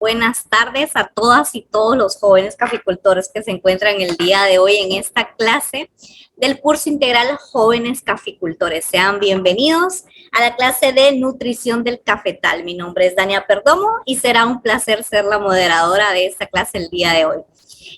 buenas tardes a todas y todos los jóvenes caficultores que se encuentran el día de hoy en esta clase del curso integral Jóvenes Caficultores. Sean bienvenidos a la clase de nutrición del cafetal. Mi nombre es Dania Perdomo y será un placer ser la moderadora de esta clase el día de hoy.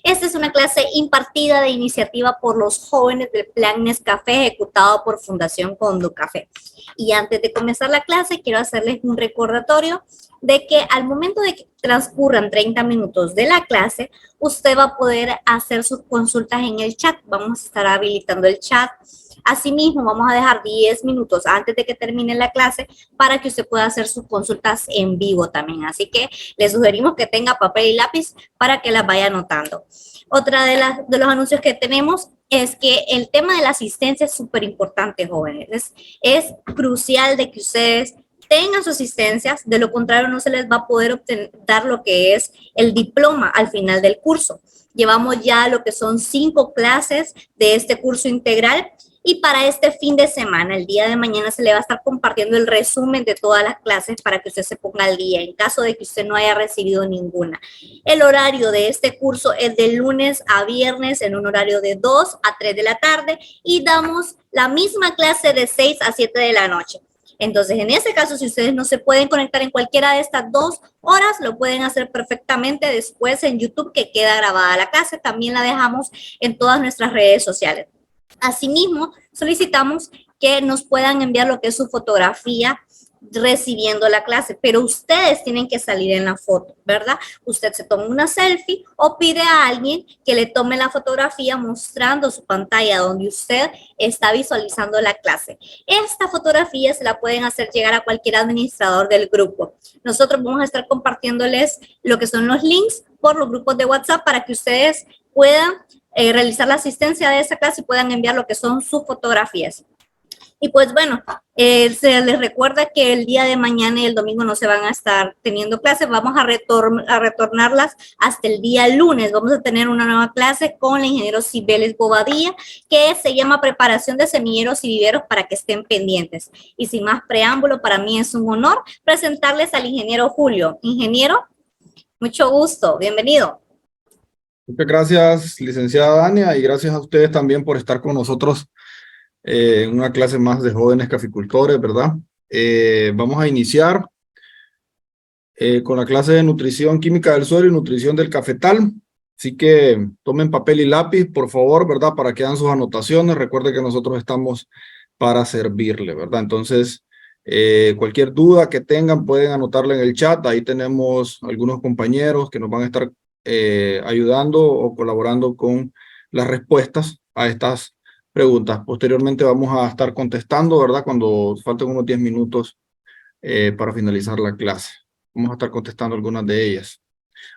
Esta es una clase impartida de iniciativa por los jóvenes del Plan Nescafé ejecutado por Fundación Conducafé. Y antes de comenzar la clase, quiero hacerles un recordatorio de que al momento de que transcurran 30 minutos de la clase, usted va a poder hacer sus consultas en el chat. Vamos a estar habilitando el chat. Asimismo, vamos a dejar 10 minutos antes de que termine la clase para que usted pueda hacer sus consultas en vivo también. Así que les sugerimos que tenga papel y lápiz para que las vaya anotando. Otra de los anuncios que tenemos es que el tema de la asistencia es súper importante, jóvenes. Es crucial de que ustedes tengan sus asistencias, de lo contrario no se les va a poder dar lo que es el diploma al final del curso. Llevamos ya lo que son 5 clases de este curso integral y para este fin de semana, el día de mañana, se le va a estar compartiendo el resumen de todas las clases para que usted se ponga al día en caso de que usted no haya recibido ninguna. El horario de este curso es de lunes a viernes en un horario de 2 a 3 de la tarde y damos la misma clase de 6 a 7 de la noche. Entonces, en ese caso, si ustedes no se pueden conectar en cualquiera de estas 2 horas, lo pueden hacer perfectamente después en YouTube, que queda grabada la clase. También la dejamos en todas nuestras redes sociales. Asimismo, solicitamos que nos puedan enviar lo que es su fotografía recibiendo la clase, pero ustedes tienen que salir en la foto, ¿verdad? Usted se toma una selfie o pide a alguien que le tome la fotografía mostrando su pantalla donde usted está visualizando la clase. Esta fotografía se la pueden hacer llegar a cualquier administrador del grupo. Nosotros vamos a estar compartiéndoles lo que son los links por los grupos de WhatsApp para que ustedes puedan realizar la asistencia de esa clase y puedan enviar lo que son sus fotografías. Y pues bueno, se les recuerda que el día de mañana y el domingo no se van a estar teniendo clases, vamos a retornarlas hasta el día lunes. Vamos a tener una nueva clase con el ingeniero Cibeles Bobadilla, que se llama Preparación de Semilleros y Viveros, para que estén pendientes. Y sin más preámbulo, para mí es un honor presentarles al ingeniero Julio. Ingeniero, mucho gusto, bienvenido. Muchas gracias, licenciada Dania, y gracias a ustedes también por estar con nosotros en una clase más de jóvenes caficultores, ¿verdad? Vamos a iniciar con la clase de nutrición química del suelo y nutrición del cafetal. Así que tomen papel y lápiz, por favor, ¿verdad? Para que hagan sus anotaciones. Recuerde que nosotros estamos para servirle, ¿verdad? Entonces, cualquier duda que tengan pueden anotarla en el chat. Ahí tenemos algunos compañeros que nos van a estar ayudando o colaborando con las respuestas a estas preguntas. Posteriormente vamos a estar contestando, ¿verdad? Cuando falten unos 10 minutos para finalizar la clase. Vamos a estar contestando algunas de ellas.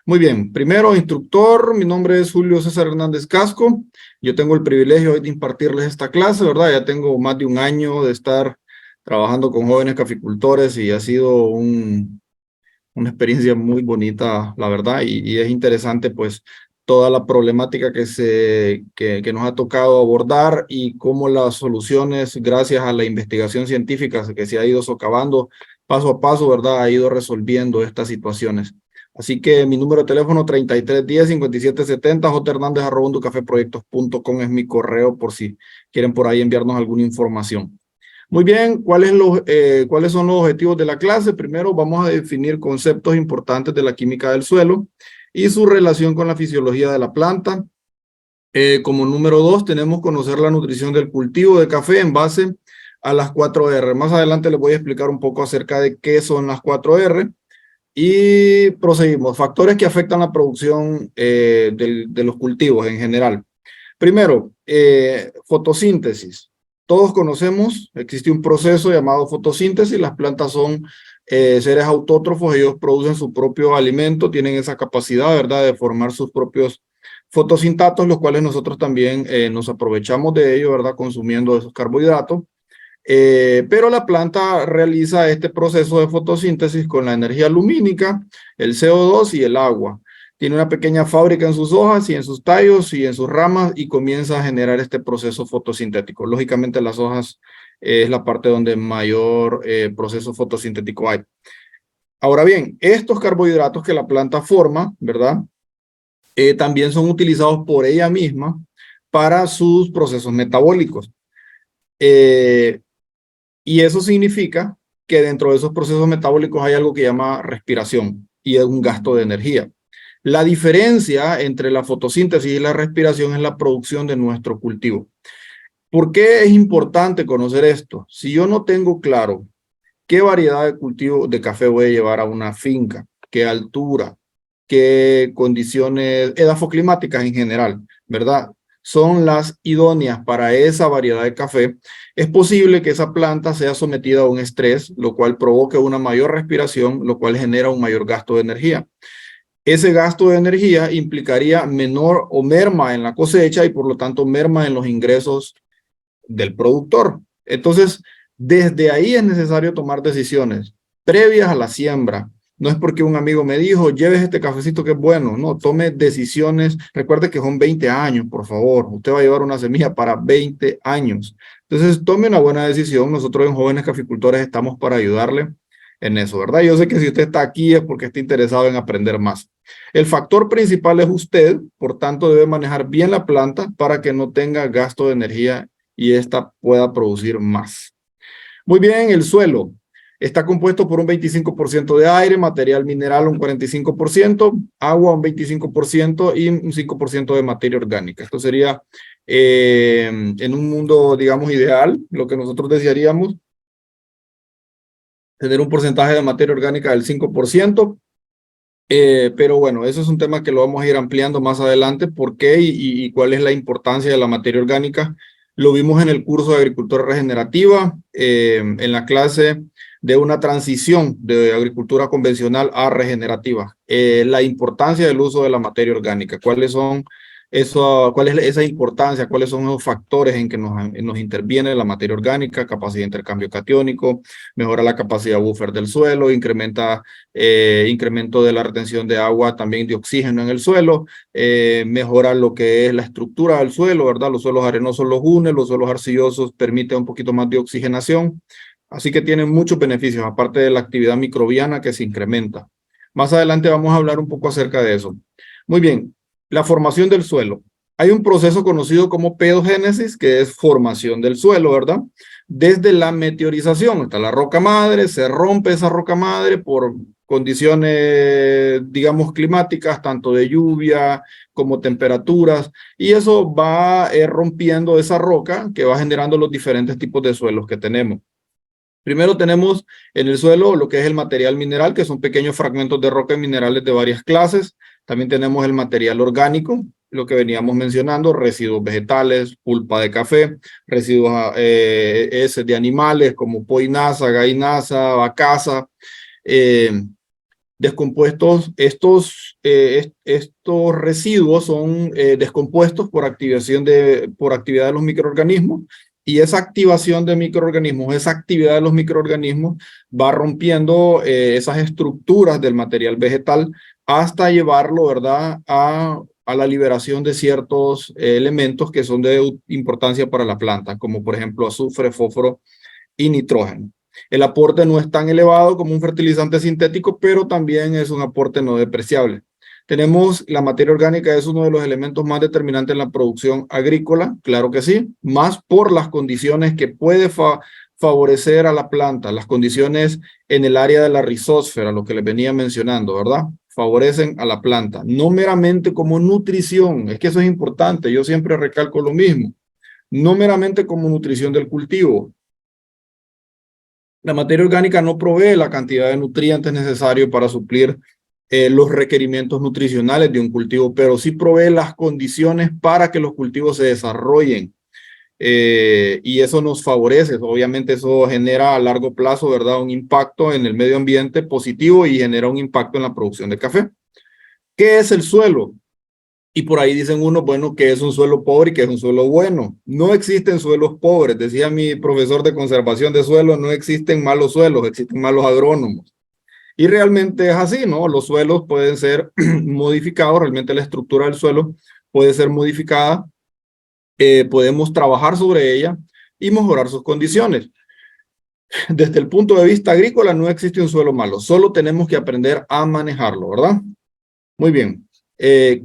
Muy bien, primero, instructor, mi nombre es Julio César Hernández Casco. Yo tengo el privilegio hoy de impartirles esta clase, ¿verdad? Ya tengo más de un año de estar trabajando con jóvenes caficultores y ha sido una experiencia muy bonita, la verdad, y es interesante, pues, toda la problemática que nos ha tocado abordar y cómo las soluciones, gracias a la investigación científica que se ha ido socavando paso a paso, ¿verdad?, ha ido resolviendo estas situaciones. Así que mi número de teléfono 3310-5770, jhernández@unducafeproyectos.com es mi correo por si quieren por ahí enviarnos alguna información. Muy bien, ¿cuáles son los objetivos de la clase? Primero vamos a definir conceptos importantes de la química del suelo y su relación con la fisiología de la planta. Como número 2 tenemos conocer la nutrición del cultivo de café en base a las 4R. Más adelante les voy a explicar un poco acerca de qué son las 4R. Y proseguimos. Factores que afectan la producción de los cultivos en general. Primero, fotosíntesis. Todos conocemos, existe un proceso llamado fotosíntesis. Las plantas son seres autótrofos, ellos producen su propio alimento, tienen esa capacidad, ¿verdad?, de formar sus propios fotosintatos, los cuales nosotros también nos aprovechamos de ellos, ¿verdad?, consumiendo esos carbohidratos. Pero la planta realiza este proceso de fotosíntesis con la energía lumínica, el CO2 y el agua. Tiene una pequeña fábrica en sus hojas y en sus tallos y en sus ramas y comienza a generar este proceso fotosintético. Lógicamente las hojas es la parte donde mayor proceso fotosintético hay. Ahora bien, estos carbohidratos que la planta forma, ¿verdad? También son utilizados por ella misma para sus procesos metabólicos. Y eso significa que dentro de esos procesos metabólicos hay algo que llama respiración y es un gasto de energía. La diferencia entre la fotosíntesis y la respiración es la producción de nuestro cultivo. ¿Por qué es importante conocer esto? Si yo no tengo claro qué variedad de cultivo de café voy a llevar a una finca, qué altura, qué condiciones edafoclimáticas en general, ¿verdad? Son las idóneas para esa variedad de café, es posible que esa planta sea sometida a un estrés, lo cual provoque una mayor respiración, lo cual genera un mayor gasto de energía. Ese gasto de energía implicaría menor o merma en la cosecha y por lo tanto merma en los ingresos del productor. Entonces, desde ahí es necesario tomar decisiones previas a la siembra. No es porque un amigo me dijo, lleves este cafecito que es bueno. No, tome decisiones. Recuerde que son 20 años, por favor. Usted va a llevar una semilla para 20 años. Entonces, tome una buena decisión. Nosotros en Jóvenes Caficultores estamos para ayudarle en eso, ¿verdad? Yo sé que si usted está aquí es porque está interesado en aprender más. El factor principal es usted, por tanto debe manejar bien la planta para que no tenga gasto de energía y ésta pueda producir más. Muy bien, el suelo está compuesto por un 25% de aire, material mineral un 45%, agua un 25% y un 5% de materia orgánica. Esto sería en un mundo, digamos, ideal, lo que nosotros desearíamos, tener un porcentaje de materia orgánica del 5%. Pero bueno, eso es un tema que lo vamos a ir ampliando más adelante. ¿Por qué y cuál es la importancia de la materia orgánica? Lo vimos en el curso de agricultura regenerativa, en la clase de una transición de agricultura convencional a regenerativa. La importancia del uso de la materia orgánica, cuál es esa importancia, cuáles son los factores en que nos interviene la materia orgánica, capacidad de intercambio catiónico, mejora la capacidad buffer del suelo, incremento de la retención de agua, también de oxígeno en el suelo, mejora lo que es la estructura del suelo, ¿verdad? Los suelos arenosos los une, los suelos arcillosos permiten un poquito más de oxigenación, así que tienen muchos beneficios, aparte de la actividad microbiana que se incrementa. Más adelante vamos a hablar un poco acerca de eso. Muy bien, la formación del suelo. Hay un proceso conocido como pedogénesis, que es formación del suelo, ¿verdad? Desde la meteorización, está la roca madre, se rompe esa roca madre por condiciones, digamos, climáticas, tanto de lluvia como temperaturas, y eso va rompiendo esa roca que va generando los diferentes tipos de suelos que tenemos. Primero tenemos en el suelo lo que es el material mineral, que son pequeños fragmentos de roca y minerales de varias clases. También tenemos el material orgánico, lo que veníamos mencionando, residuos vegetales, pulpa de café, residuos heces de animales como poinasa, gallinaza, vacaza, descompuestos. Estos residuos son descompuestos por actividad de los microorganismos, y esa activación de microorganismos, esa actividad de los microorganismos va rompiendo esas estructuras del material vegetal hasta llevarlo, ¿verdad?, a la liberación de ciertos elementos que son de importancia para la planta, como por ejemplo azufre, fósforo y nitrógeno. El aporte no es tan elevado como un fertilizante sintético, pero también es un aporte no despreciable. Tenemos la materia orgánica, es uno de los elementos más determinantes en la producción agrícola, claro que sí, más por las condiciones que puede favorecer a la planta, las condiciones en el área de la rizósfera, lo que les venía mencionando, ¿verdad? Favorecen a la planta, no meramente como nutrición, es que eso es importante, yo siempre recalco lo mismo, no meramente como nutrición del cultivo. La materia orgánica no provee la cantidad de nutrientes necesarios para suplir los requerimientos nutricionales de un cultivo, pero sí provee las condiciones para que los cultivos se desarrollen. Y eso nos favorece. Obviamente eso genera a largo plazo, ¿verdad?, un impacto en el medio ambiente positivo y genera un impacto en la producción de café. ¿Qué es el suelo? Y por ahí dicen uno, bueno, que es un suelo pobre y que es un suelo bueno. No existen suelos pobres. Decía mi profesor de conservación de suelos, no existen malos suelos, existen malos agrónomos. Y realmente es así, ¿no? Los suelos pueden ser modificados, realmente la estructura del suelo puede ser modificada, podemos trabajar sobre ella y mejorar sus condiciones. desde el punto de vista agrícola no existe un suelo malo, solo tenemos que aprender a manejarlo, ¿verdad? Muy bien.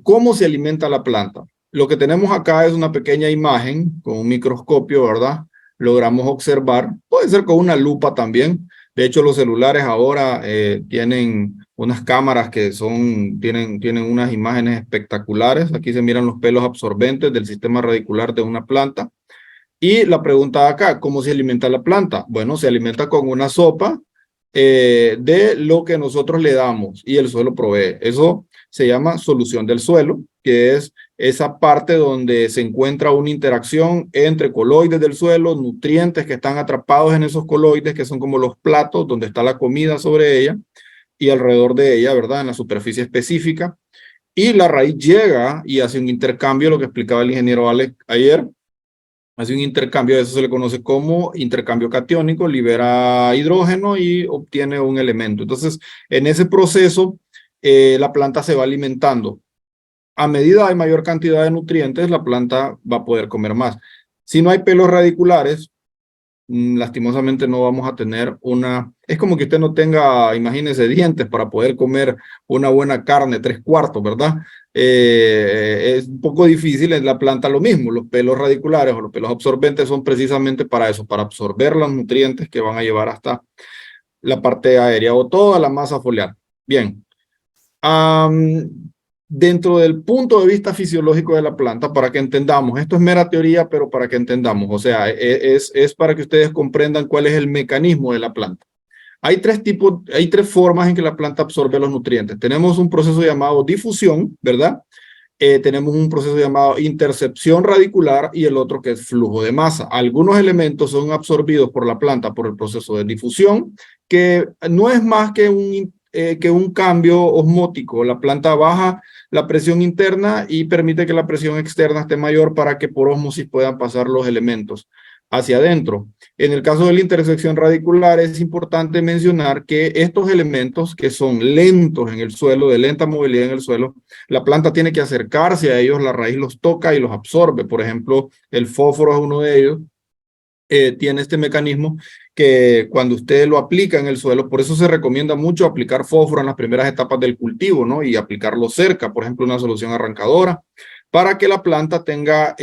¿Cómo se alimenta la planta? Lo que tenemos acá es una pequeña imagen con un microscopio, ¿verdad? Logramos observar, puede ser con una lupa también. De hecho, los celulares ahora tienen unas cámaras que tienen unas imágenes espectaculares. Aquí se miran los pelos absorbentes del sistema radicular de una planta. Y la pregunta acá, ¿cómo se alimenta la planta? Bueno, se alimenta con una sopa de lo que nosotros le damos y el suelo provee. Eso se llama solución del suelo, que es esa parte donde se encuentra una interacción entre coloides del suelo, nutrientes que están atrapados en esos coloides, que son como los platos donde está la comida sobre ella y alrededor de ella, ¿verdad? En la superficie específica. Y la raíz llega y hace un intercambio, lo que explicaba el ingeniero Alex ayer, hace un intercambio, eso se le conoce como intercambio catiónico, libera hidrógeno y obtiene un elemento. Entonces, en ese proceso, la planta se va alimentando. A medida hay mayor cantidad de nutrientes, la planta va a poder comer más. Si no hay pelos radiculares, lastimosamente no vamos a tener una... Es como que usted no tenga, imagínese, dientes para poder comer una buena carne, 3/4, ¿verdad? Es un poco difícil, en la planta lo mismo, los pelos radiculares o los pelos absorbentes son precisamente para eso, para absorber los nutrientes que van a llevar hasta la parte aérea o toda la masa foliar. Bien. Dentro del punto de vista fisiológico de la planta, para que entendamos, esto es mera teoría, pero para que entendamos, o sea, es para que ustedes comprendan cuál es el mecanismo de la planta. Hay tres formas en que la planta absorbe los nutrientes. Tenemos un proceso llamado difusión, ¿verdad? Tenemos un proceso llamado intercepción radicular y el otro que es flujo de masa. Algunos elementos son absorbidos por la planta por el proceso de difusión, que no es más que un cambio osmótico. La planta baja la presión interna y permite que la presión externa esté mayor para que por ósmosis puedan pasar los elementos hacia adentro. En el caso de la intersección radicular es importante mencionar que estos elementos que son lentos en el suelo, de lenta movilidad en el suelo, la planta tiene que acercarse a ellos, la raíz los toca y los absorbe. Por ejemplo, el fósforo es uno de ellos. Tiene este mecanismo que cuando usted lo aplica en el suelo, por eso se recomienda mucho aplicar fósforo en las primeras etapas del cultivo, ¿no? Y aplicarlo cerca, por ejemplo, una solución arrancadora, para que la planta tenga,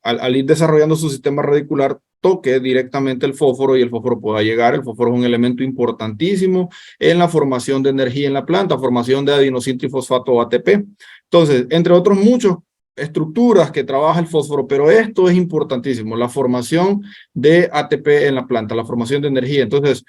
al ir desarrollando su sistema radicular, toque directamente el fósforo y el fósforo pueda llegar. El fósforo es un elemento importantísimo en la formación de energía en la planta, formación de adenosintrifosfato o ATP. Entonces, entre otros muchos estructuras que trabaja el fósforo, pero esto es importantísimo, la formación de ATP en la planta, la formación de energía. Entonces,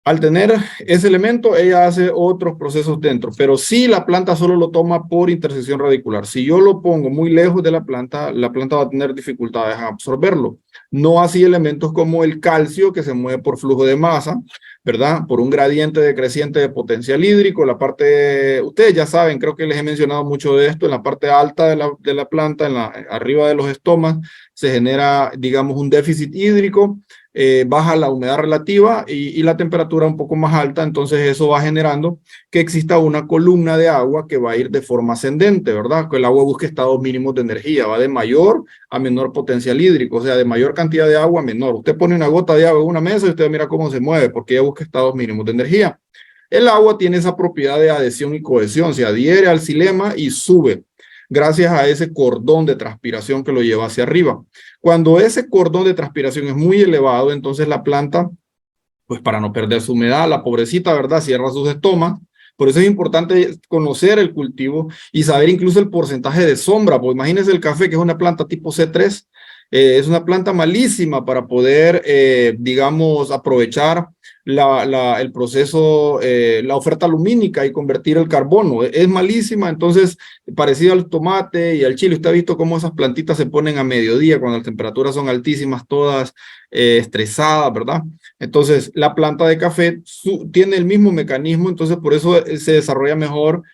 al tener ese elemento, ella hace otros procesos dentro, pero si la planta solo lo toma por intersección radicular. Si yo lo pongo muy lejos de la planta va a tener dificultades a absorberlo. No así elementos como el calcio, que se mueve por flujo de masa, ¿verdad? Por un gradiente decreciente de potencial hídrico. La parte, ustedes ya saben, creo que les he mencionado mucho de esto, en la parte alta de la planta, arriba de los estomas, se genera, digamos, un déficit hídrico. Baja la humedad relativa y la temperatura un poco más alta, entonces eso va generando que exista una columna de agua que va a ir de forma ascendente, ¿verdad? Que el agua busque estados mínimos de energía, va de mayor a menor potencial hídrico, o sea, de mayor cantidad de agua a menor. Usted pone una gota de agua en una mesa y usted mira cómo se mueve, porque ella busca estados mínimos de energía. El agua tiene esa propiedad de adhesión y cohesión, se adhiere al xilema y sube gracias a ese cordón de transpiración que lo lleva hacia arriba. Cuando ese cordón de transpiración es muy elevado, entonces la planta, pues para no perder su humedad, la pobrecita, ¿verdad? Cierra sus estomas. Por eso es importante conocer el cultivo y saber incluso el porcentaje de sombra. Pues imagínense el café, que es una planta tipo C3, es una planta malísima para poder, digamos, aprovechar el proceso, la oferta lumínica y convertir el carbono. Es malísima, entonces, parecido al tomate y al chile. Usted ha visto cómo esas plantitas se ponen a mediodía cuando las temperaturas son altísimas, todas estresadas, ¿verdad? Entonces, la planta de café tiene el mismo mecanismo, entonces por eso se desarrolla mejor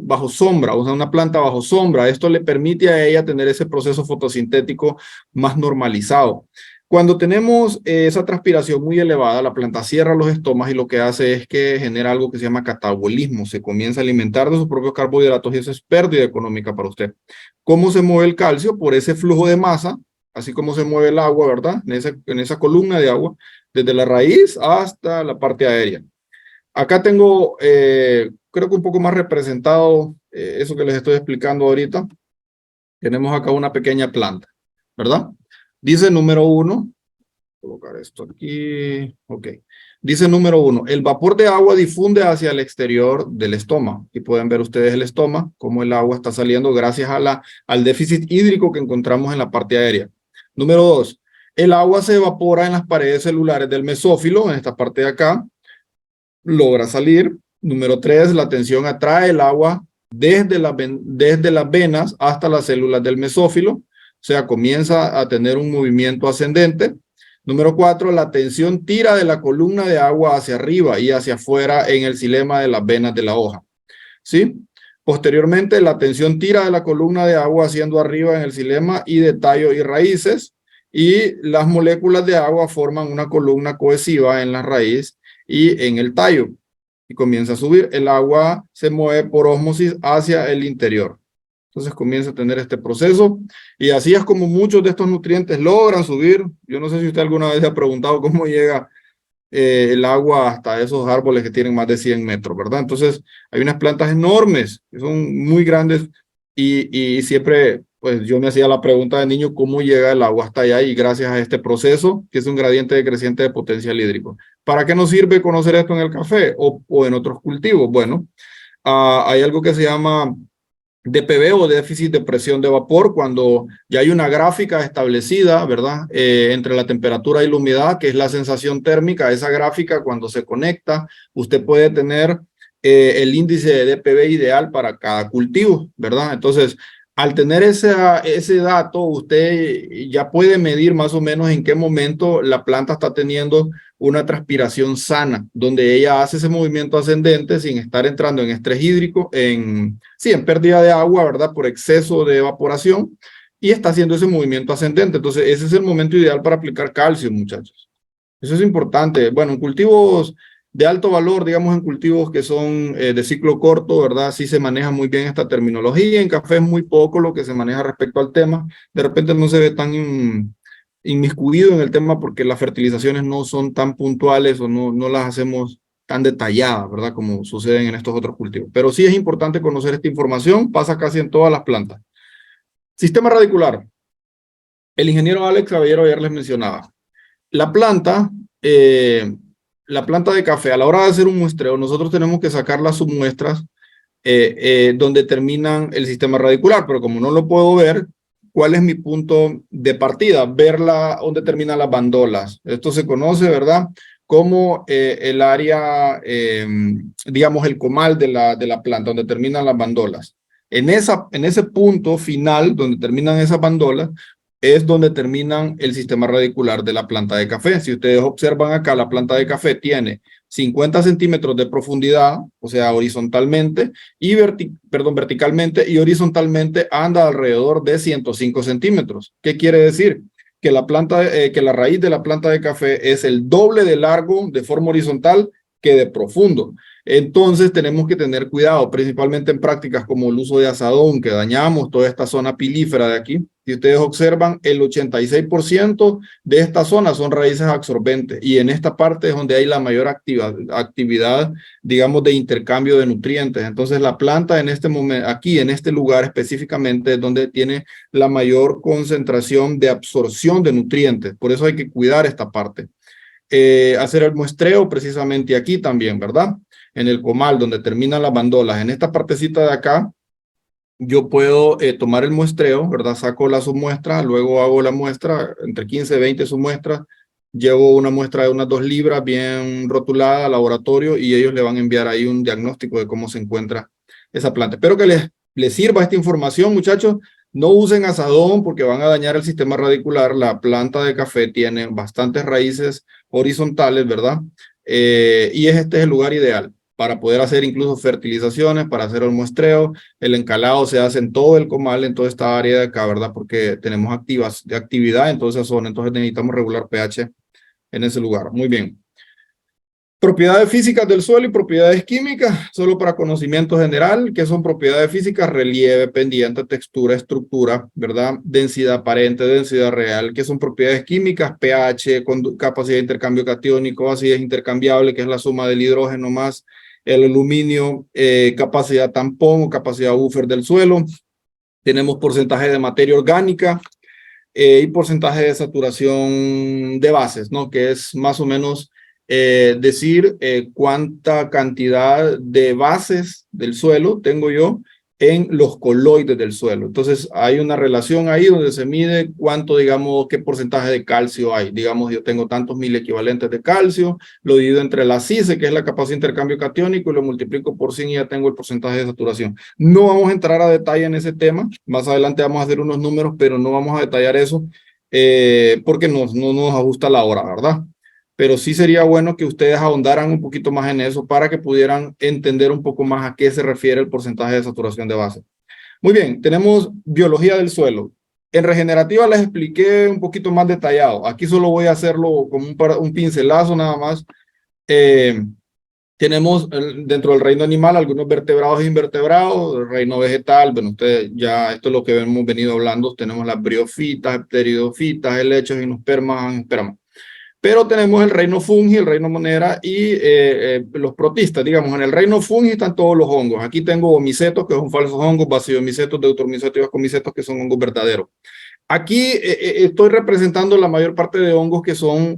bajo sombra, o sea, una planta bajo sombra. Esto le permite a ella tener ese proceso fotosintético más normalizado. Cuando tenemos esa transpiración muy elevada, la planta cierra los estomas y lo que hace es que genera algo que se llama catabolismo. Se comienza a alimentar de sus propios carbohidratos y eso es pérdida económica para usted. ¿Cómo se mueve el calcio? Por ese flujo de masa así como se mueve el agua, ¿verdad? En esa columna de agua, desde la raíz hasta la parte aérea. Acá tengo, creo que un poco más representado eso que les estoy explicando ahorita. Tenemos acá una pequeña planta, ¿verdad? Dice número 1, colocar esto aquí, ok. Dice número 1, el vapor de agua difunde hacia el exterior del estómago. Y pueden ver ustedes el estómago, cómo el agua está saliendo gracias a al déficit hídrico que encontramos en la parte aérea. Número 2, el agua se evapora en las paredes celulares del mesófilo, en esta parte de acá, logra salir. Número 3, la tensión atrae el agua desde las venas hasta las células del mesófilo, o sea, comienza a tener un movimiento ascendente. Número 4, la tensión tira de la columna de agua hacia arriba y hacia afuera en el xilema de las venas de la hoja. ¿Sí? Posteriormente, la tensión tira de la columna de agua haciendo arriba en el xilema y de tallo y raíces, y las moléculas de agua forman una columna cohesiva en la raíz y en el tallo, y comienza a subir. El agua se mueve por ósmosis hacia el interior. Entonces comienza a tener este proceso, y así es como muchos de estos nutrientes logran subir. Yo no sé si usted alguna vez se ha preguntado cómo llega el agua hasta esos árboles que tienen más de 100 metros, ¿verdad? Entonces hay unas plantas enormes, que son muy grandes, y siempre, pues yo me hacía la pregunta de niño, ¿cómo llega el agua hasta allá? Y gracias a este proceso, que es un gradiente decreciente de potencial hídrico. ¿Para qué nos sirve conocer esto en el café o en otros cultivos? Bueno, hay algo que se llama DPV o déficit de presión de vapor, cuando ya hay una gráfica establecida, ¿verdad? Entre la temperatura y la humedad, que es la sensación térmica. Esa gráfica, cuando se conecta, usted puede tener el índice de DPV ideal para cada cultivo, ¿verdad? Entonces, al tener ese dato, usted ya puede medir más o menos en qué momento la planta está teniendo una transpiración sana, donde ella hace ese movimiento ascendente sin estar entrando en estrés hídrico, en pérdida de agua, ¿verdad? Por exceso de evaporación, y está haciendo ese movimiento ascendente. Entonces, ese es el momento ideal para aplicar calcio, muchachos. Eso es importante. Bueno, en cultivos de alto valor, digamos en cultivos que son de ciclo corto, ¿verdad? Sí se maneja muy bien esta terminología. En café es muy poco lo que se maneja respecto al tema. De repente no se ve tan inmiscuido en el tema porque las fertilizaciones no son tan puntuales o no las hacemos tan detalladas, ¿verdad? Como suceden en estos otros cultivos. Pero sí es importante conocer esta información, pasa casi en todas las plantas. Sistema radicular. El ingeniero Alex Caballero ayer les mencionaba. La planta de café, a la hora de hacer un muestreo, nosotros tenemos que sacar las submuestras donde terminan el sistema radicular, pero como no lo puedo ver, ¿cuál es mi punto de partida? Verla donde terminan las bandolas. Esto se conoce, ¿verdad? Como el área, digamos, el comal de la planta, donde terminan las bandolas. En ese punto final, donde terminan esas bandolas, es donde terminan el sistema radicular de la planta de café. Si ustedes observan acá, la planta de café tiene 50 centímetros de profundidad, o sea, horizontalmente, y verticalmente y horizontalmente anda alrededor de 105 centímetros. ¿Qué quiere decir? Que la raíz de la planta de café es el doble de largo de forma horizontal que de profundo. Entonces tenemos que tener cuidado, principalmente en prácticas como el uso de azadón, que dañamos toda esta zona pilífera de aquí. Si ustedes observan, el 86% de esta zona son raíces absorbentes, y en esta parte es donde hay la mayor actividad, digamos, de intercambio de nutrientes. Entonces la planta en este momento, aquí en este lugar específicamente, es donde tiene la mayor concentración de absorción de nutrientes. Por eso hay que cuidar esta parte. Hacer el muestreo precisamente aquí también, ¿verdad? En el comal donde terminan las bandolas, en esta partecita de acá, yo puedo tomar el muestreo, ¿verdad? Saco la submuestra, luego hago la muestra, entre 15 y 20 submuestras, llevo una muestra de unas 2 libras bien rotulada al laboratorio, y ellos le van a enviar ahí un diagnóstico de cómo se encuentra esa planta. Espero que les sirva esta información, muchachos. No usen azadón porque van a dañar el sistema radicular. La planta de café tiene bastantes raíces horizontales, ¿verdad? Y este es el lugar ideal para poder hacer incluso fertilizaciones, para hacer el muestreo. El encalado se hace en todo el comal, en toda esta área de acá, ¿verdad? Porque tenemos actividad en toda esa zona, entonces necesitamos regular pH en ese lugar. Muy bien. Propiedades físicas del suelo y propiedades químicas, solo para conocimiento general, que son propiedades físicas, relieve, pendiente, textura, estructura, ¿verdad? Densidad aparente, densidad real, que son propiedades químicas, pH, capacidad de intercambio catiónico, acidez intercambiable, que es la suma del hidrógeno más el aluminio, capacidad tampón o capacidad buffer del suelo. Tenemos porcentaje de materia orgánica, y porcentaje de saturación de bases, ¿no? Que es más o menos decir cuánta cantidad de bases del suelo tengo yo en los coloides del suelo. Entonces hay una relación ahí donde se mide cuánto, digamos, qué porcentaje de calcio hay. Digamos, yo tengo tantos mil equivalentes de calcio, lo divido entre la CICE, que es la capacidad de intercambio catiónico, y lo multiplico por 100 y ya tengo el porcentaje de saturación. No vamos a entrar a detalle en ese tema. Más adelante vamos a hacer unos números, pero no vamos a detallar eso porque no nos ajusta la hora, ¿verdad? Pero sí sería bueno que ustedes ahondaran un poquito más en eso para que pudieran entender un poco más a qué se refiere el porcentaje de saturación de base. Muy bien, tenemos biología del suelo. En regenerativa les expliqué un poquito más detallado. Aquí solo voy a hacerlo como un pincelazo nada más. Tenemos dentro del reino animal algunos vertebrados e invertebrados, el reino vegetal, bueno, ustedes ya, esto es lo que hemos venido hablando, tenemos las briofitas, pteridofitas, helechos, gimnospermas, angiospermas. Pero tenemos el reino fungi, el reino monera y los protistas. Digamos, en el reino fungi están todos los hongos. Aquí tengo omicetos, que son falsos hongos, basilomicetos, deuteromicetos y vascomicetos, que son hongos verdaderos. Aquí estoy representando la mayor parte de hongos que son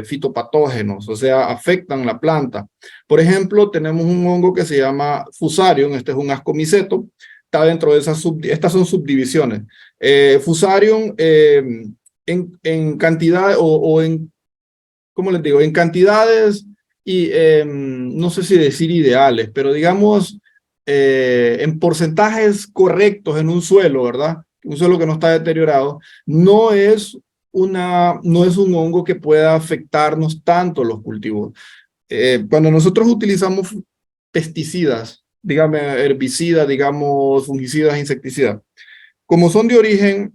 fitopatógenos, o sea, afectan la planta. Por ejemplo, tenemos un hongo que se llama Fusarium, este es un ascomiceto, está dentro de esas estas son subdivisiones. Fusarium en cantidad o en, ¿cómo les digo? En cantidades y no sé si decir ideales, pero digamos en porcentajes correctos en un suelo, ¿verdad? Un suelo que no está deteriorado, no es un hongo que pueda afectarnos tanto los cultivos. Cuando nosotros utilizamos pesticidas, dígame herbicidas, digamos fungicidas, insecticidas, como son de origen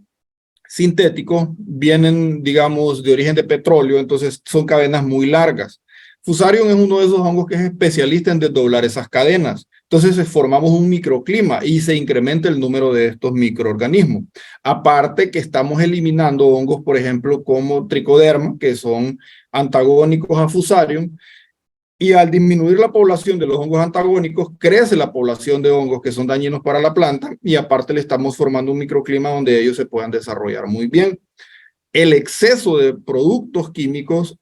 sintéticos, vienen, digamos, de origen de petróleo, entonces son cadenas muy largas. Fusarium es uno de esos hongos que es especialista en desdoblar esas cadenas. Entonces formamos un microclima y se incrementa el número de estos microorganismos. Aparte que estamos eliminando hongos, por ejemplo, como tricoderma, que son antagónicos a Fusarium, y al disminuir la población de los hongos antagónicos, crece la población de hongos que son dañinos para la planta y aparte le estamos formando un microclima donde ellos se puedan desarrollar muy bien. El exceso de productos químicos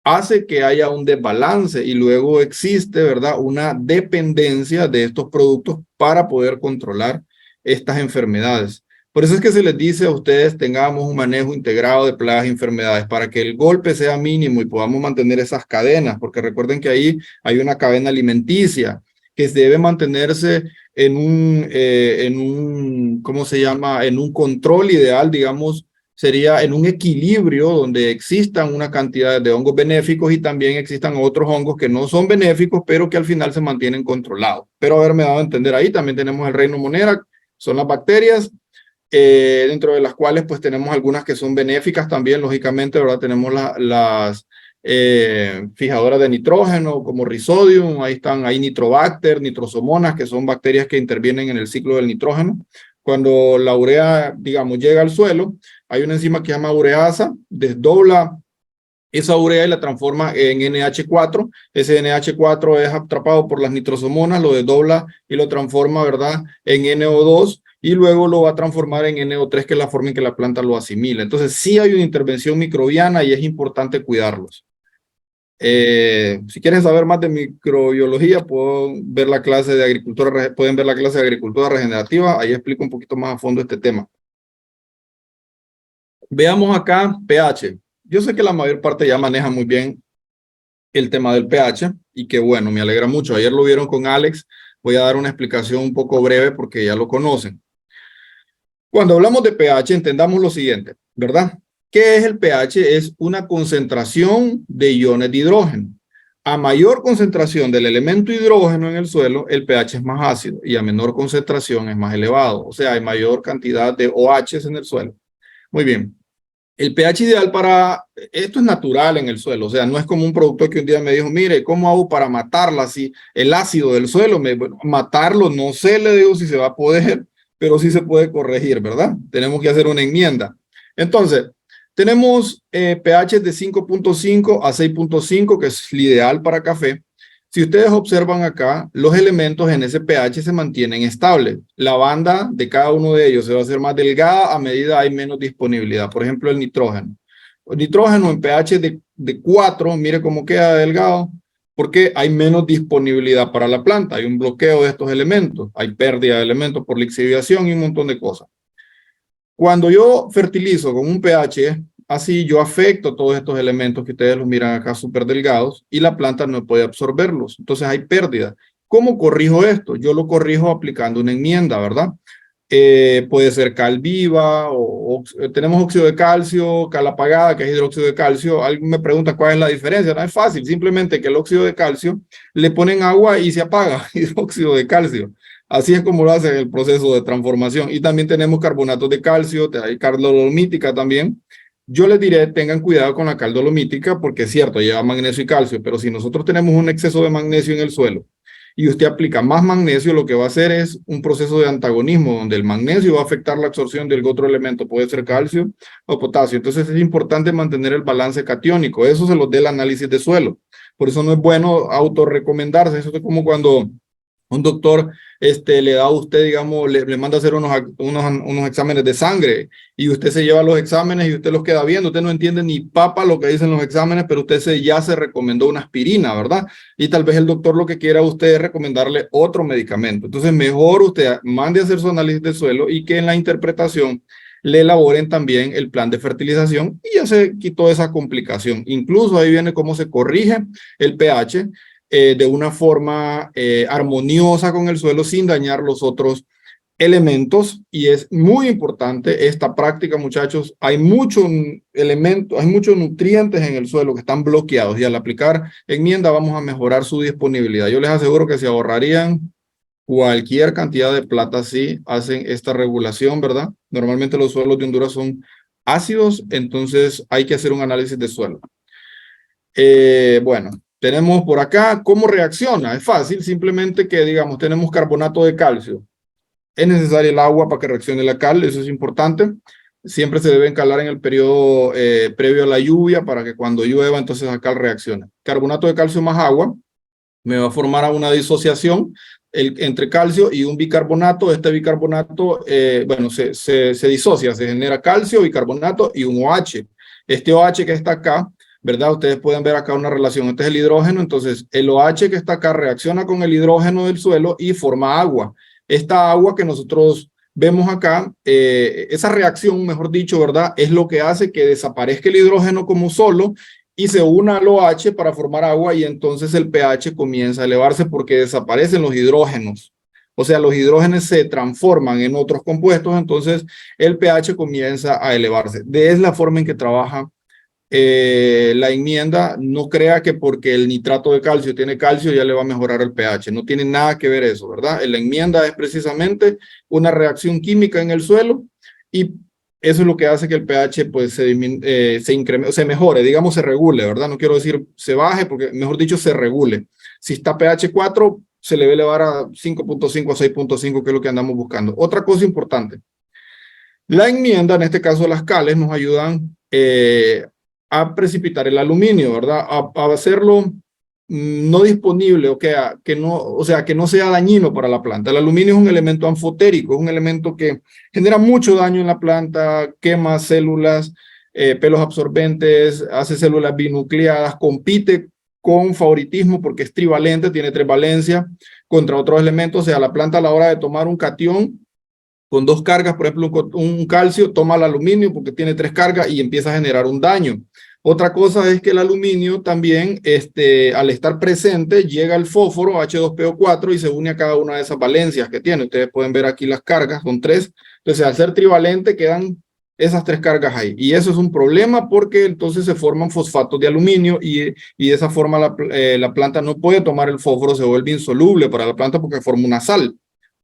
hace que haya un desbalance y luego existe, ¿verdad?, una dependencia de estos productos para poder controlar estas enfermedades. Por eso es que se les dice a ustedes tengamos un manejo integrado de plagas y enfermedades para que el golpe sea mínimo y podamos mantener esas cadenas, porque recuerden que ahí hay una cadena alimenticia que debe mantenerse en un, ¿cómo se llama?, en un control ideal, digamos, sería en un equilibrio donde existan una cantidad de hongos benéficos y también existan otros hongos que no son benéficos, pero que al final se mantienen controlados. Pero haberme dado a entender ahí, también tenemos el reino monera, son las bacterias, dentro de las cuales pues tenemos algunas que son benéficas también, lógicamente, ¿verdad? Tenemos las fijadoras de nitrógeno como Rhizodium, ahí están, hay Nitrobacter, Nitrosomonas, que son bacterias que intervienen en el ciclo del nitrógeno. Cuando la urea, digamos, llega al suelo, hay una enzima que se llama ureasa, desdobla esa urea y la transforma en NH4. Ese NH4 es atrapado por las nitrosomonas, lo desdobla y lo transforma, ¿verdad?, en NO2 y luego lo va a transformar en NO3, que es la forma en que la planta lo asimila. Entonces sí hay una intervención microbiana y es importante cuidarlos. Si quieren saber más de microbiología, pueden ver la clase de agricultura regenerativa, ahí explico un poquito más a fondo este tema. Veamos acá pH. Yo sé que la mayor parte ya maneja muy bien el tema del pH y que bueno, me alegra mucho. Ayer lo vieron con Alex, voy a dar una explicación un poco breve porque ya lo conocen. Cuando hablamos de pH, entendamos lo siguiente, ¿verdad? ¿Qué es el pH? Es una concentración de iones de hidrógeno. A mayor concentración del elemento hidrógeno en el suelo, el pH es más ácido y a menor concentración es más elevado. O sea, hay mayor cantidad de OHs en el suelo. Muy bien. El pH ideal para, esto es natural en el suelo, o sea, no es como un productor que un día me dijo, mire, ¿cómo hago para matarla? Si el ácido del suelo, bueno, matarlo, no sé, le digo si se va a poder, pero sí se puede corregir, ¿verdad? Tenemos que hacer una enmienda. Entonces, tenemos pH de 5.5 a 6.5, que es el ideal para café. Si ustedes observan acá, los elementos en ese pH se mantienen estables. La banda de cada uno de ellos se va a hacer más delgada a medida hay menos disponibilidad. Por ejemplo, el nitrógeno. El nitrógeno en pH de 4, mire cómo queda delgado, porque hay menos disponibilidad para la planta. Hay un bloqueo de estos elementos. Hay pérdida de elementos por lixiviación y un montón de cosas. Cuando yo fertilizo con un pH así, yo afecto todos estos elementos que ustedes los miran acá súper delgados y la planta no puede absorberlos. Entonces hay pérdida. ¿Cómo corrijo esto? Yo lo corrijo aplicando una enmienda, ¿verdad? Puede ser cal viva o tenemos óxido de calcio, cal apagada, que es hidróxido de calcio. Alguien me pregunta cuál es la diferencia. No es fácil, simplemente que el óxido de calcio le ponen agua y se apaga, hidróxido de calcio. Así es como lo hace el proceso de transformación. Y también tenemos carbonatos de calcio, hay cal dolomítica también. Yo les diré, tengan cuidado con la cal dolomítica porque es cierto, lleva magnesio y calcio, pero si nosotros tenemos un exceso de magnesio en el suelo y usted aplica más magnesio, lo que va a hacer es un proceso de antagonismo donde el magnesio va a afectar la absorción del otro elemento, puede ser calcio o potasio. Entonces es importante mantener el balance catiónico. Eso se lo dé el análisis de suelo. Por eso no es bueno autorrecomendarse. Eso es como cuando un doctor le da a usted, digamos, le manda a hacer unos exámenes de sangre y usted se lleva los exámenes y usted los queda viendo. Usted no entiende ni papa lo que dicen los exámenes, pero usted ya se recomendó una aspirina, ¿verdad? Y tal vez el doctor lo que quiera a usted es recomendarle otro medicamento. Entonces, mejor usted mande a hacer su análisis de suelo y que en la interpretación le elaboren también el plan de fertilización y ya se quitó esa complicación. Incluso ahí viene cómo se corrige el pH de una forma armoniosa con el suelo sin dañar los otros elementos. Y es muy importante esta práctica, muchachos. Hay muchos elementos, hay muchos nutrientes en el suelo que están bloqueados y al aplicar enmienda vamos a mejorar su disponibilidad. Yo les aseguro que se ahorrarían cualquier cantidad de plata si hacen esta regulación, ¿verdad? Normalmente los suelos de Honduras son ácidos, entonces hay que hacer un análisis de suelo. Bueno, tenemos por acá cómo reacciona. Es fácil, simplemente que digamos, tenemos carbonato de calcio. Es necesario el agua para que reaccione la cal, eso es importante. Siempre se debe encalar en el periodo previo a la lluvia para que cuando llueva, entonces la cal reaccione. Carbonato de calcio más agua me va a formar una disociación entre calcio y un bicarbonato. Este bicarbonato, bueno, se disocia, se genera calcio, bicarbonato y un OH. Este OH que está acá, ¿verdad? Ustedes pueden ver acá una relación. Este es el hidrógeno, entonces el OH que está acá reacciona con el hidrógeno del suelo y forma agua. Esta agua que nosotros vemos acá, esa reacción, mejor dicho, ¿verdad? Es lo que hace que desaparezca el hidrógeno como solo y se una al OH para formar agua y entonces el pH comienza a elevarse porque desaparecen los hidrógenos. O sea, los hidrógenos se transforman en otros compuestos, entonces el pH comienza a elevarse. Es la forma en que trabaja la enmienda. No crea que porque el nitrato de calcio tiene calcio ya le va a mejorar el pH. No tiene nada que ver eso, ¿verdad? La enmienda es precisamente una reacción química en el suelo y eso es lo que hace que el pH pues se incremente, se mejore, digamos se regule, ¿verdad? No quiero decir se baje, porque mejor dicho se regule. Si está pH 4, se le va a elevar a 5.5 a 6.5, que es lo que andamos buscando. Otra cosa importante. La enmienda, en este caso las cales, nos ayudan a precipitar el aluminio, ¿verdad? A hacerlo no disponible, o sea, que no sea dañino para la planta. El aluminio es un elemento anfotérico, es un elemento que genera mucho daño en la planta, quema células, pelos absorbentes, hace células binucleadas, compite con favoritismo porque es trivalente, tiene tres valencias contra otros elementos. O sea, la planta a la hora de tomar un catión con dos cargas, por ejemplo, un calcio, toma el aluminio porque tiene tres cargas y empieza a generar un daño. Otra cosa es que el aluminio también, al estar presente, llega al fósforo H2PO4 y se une a cada una de esas valencias que tiene. Ustedes pueden ver aquí las cargas, son tres. Entonces, al ser trivalente, quedan esas tres cargas ahí. Y eso es un problema porque entonces se forman fosfatos de aluminio y de esa forma la planta no puede tomar el fósforo, se vuelve insoluble para la planta porque forma una sal.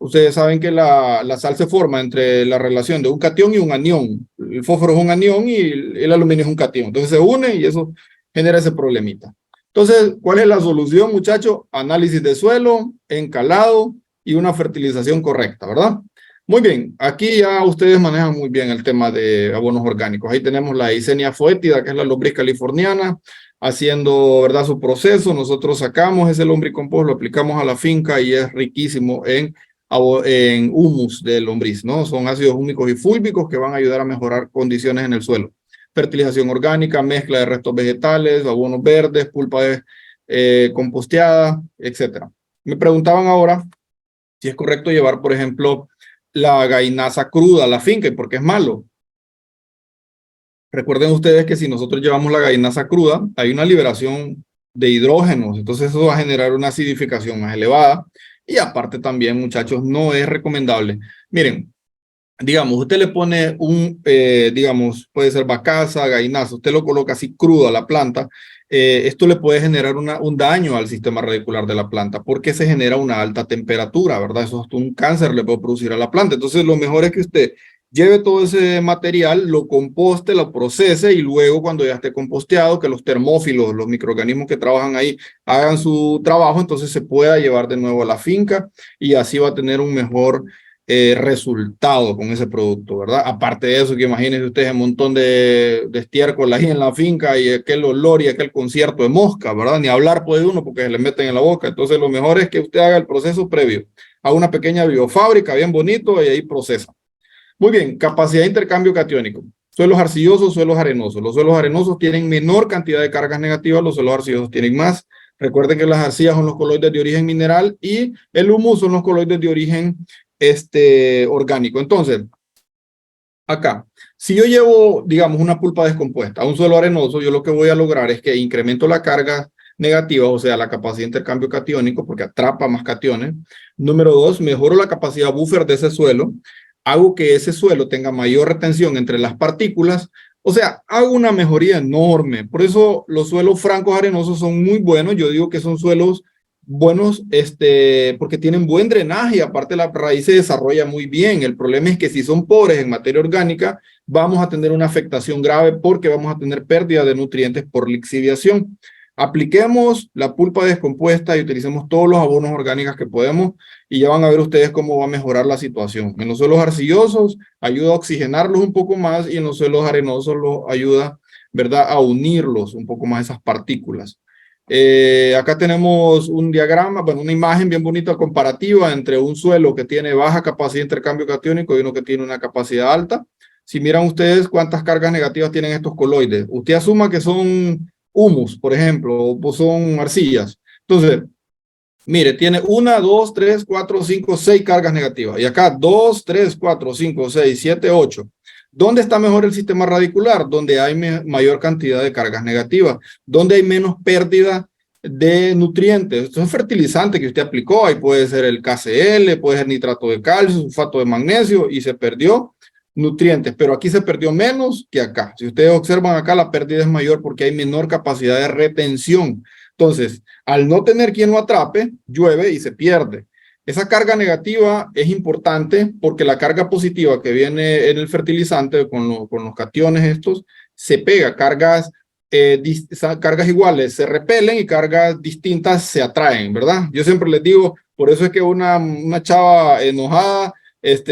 Ustedes saben que la sal se forma entre la relación de un catión y un anión. El fósforo es un anión y el aluminio es un catión. Entonces se une y eso genera ese problemita. Entonces, ¿cuál es la solución, muchachos? Análisis de suelo, encalado y una fertilización correcta, ¿verdad? Muy bien, aquí ya ustedes manejan muy bien el tema de abonos orgánicos. Ahí tenemos la Eisenia foetida, que es la lombriz californiana, haciendo, ¿verdad?, su proceso. Nosotros sacamos ese lombricompost, lo aplicamos a la finca y es riquísimo en humus de lombriz, ¿no? Son ácidos húmicos y fúlbicos que van a ayudar a mejorar condiciones en el suelo. Fertilización orgánica, mezcla de restos vegetales, abonos verdes, pulpa composteada, etcétera. Me preguntaban ahora si es correcto llevar, por ejemplo, la gainaza cruda a la finca y por qué es malo. Recuerden ustedes que si nosotros llevamos la gainaza cruda, hay una liberación de hidrógenos, entonces eso va a generar una acidificación más elevada y aparte también, muchachos, no es recomendable. Miren, digamos, usted le pone digamos, puede ser bacasa, gainaza, usted lo coloca así crudo a la planta, esto le puede generar un daño al sistema radicular de la planta porque se genera una alta temperatura, ¿verdad? Eso es un cáncer le puede producir a la planta. Entonces, lo mejor es que usted lleve todo ese material, lo composte, lo procese y luego cuando ya esté composteado, que los termófilos, los microorganismos que trabajan ahí, hagan su trabajo, entonces se pueda llevar de nuevo a la finca y así va a tener un mejor resultado con ese producto, ¿verdad? Aparte de eso, que imagínense ustedes un montón de estiércol ahí en la finca y aquel olor y aquel concierto de mosca, ¿verdad? Ni hablar puede uno porque se le meten en la boca. Entonces, lo mejor es que usted haga el proceso previo. Haga una pequeña biofábrica bien bonito y ahí procesa. Muy bien, capacidad de intercambio catiónico. Suelos arcillosos, suelos arenosos. Los suelos arenosos tienen menor cantidad de cargas negativas, los suelos arcillosos tienen más. Recuerden que las arcillas son los coloides de origen mineral y el humus son los coloides de origen orgánico. Entonces, acá, si yo llevo, digamos, una pulpa descompuesta a un suelo arenoso, yo lo que voy a lograr es que incremento la carga negativa, o sea, la capacidad de intercambio catiónico, porque atrapa más cationes. Número dos, mejoro la capacidad buffer de ese suelo, hago que ese suelo tenga mayor retención entre las partículas, o sea, hago una mejoría enorme. Por eso los suelos francos arenosos son muy buenos. Yo digo que son suelos buenos, porque tienen buen drenaje y aparte la raíz se desarrolla muy bien. El problema es que si son pobres en materia orgánica, vamos a tener una afectación grave porque vamos a tener pérdida de nutrientes por lixiviación. Apliquemos la pulpa descompuesta y utilicemos todos los abonos orgánicos que podemos y ya van a ver ustedes cómo va a mejorar la situación. En los suelos arcillosos ayuda a oxigenarlos un poco más y en los suelos arenosos los ayuda, ¿verdad?, a unirlos un poco más esas partículas. Acá tenemos un diagrama, bueno, una imagen bien bonita comparativa entre un suelo que tiene baja capacidad de intercambio catiónico y uno que tiene una capacidad alta. Si miran ustedes cuántas cargas negativas tienen estos coloides, usted asuma que son humus, por ejemplo, o son arcillas. Entonces, mire, tiene 1, 2, 3, 4, 5, 6 cargas negativas. Y acá 2, 3, 4, 5, 6, 7, 8. ¿Dónde está mejor el sistema radicular? Donde hay mayor cantidad de cargas negativas, donde hay menos pérdida de nutrientes. Esto es fertilizante que usted aplicó, ahí puede ser el KCl, puede ser nitrato de calcio, sulfato de magnesio y se perdió nutrientes, pero aquí se perdió menos que acá. Si ustedes observan acá, la pérdida es mayor porque hay menor capacidad de retención. Entonces, al no tener quien lo atrape, llueve y se pierde. Esa carga negativa es importante porque la carga positiva que viene en el fertilizante con los cationes estos se pega. Cargas iguales se repelen y cargas distintas se atraen, ¿verdad? Yo siempre les digo, por eso es que una chava enojada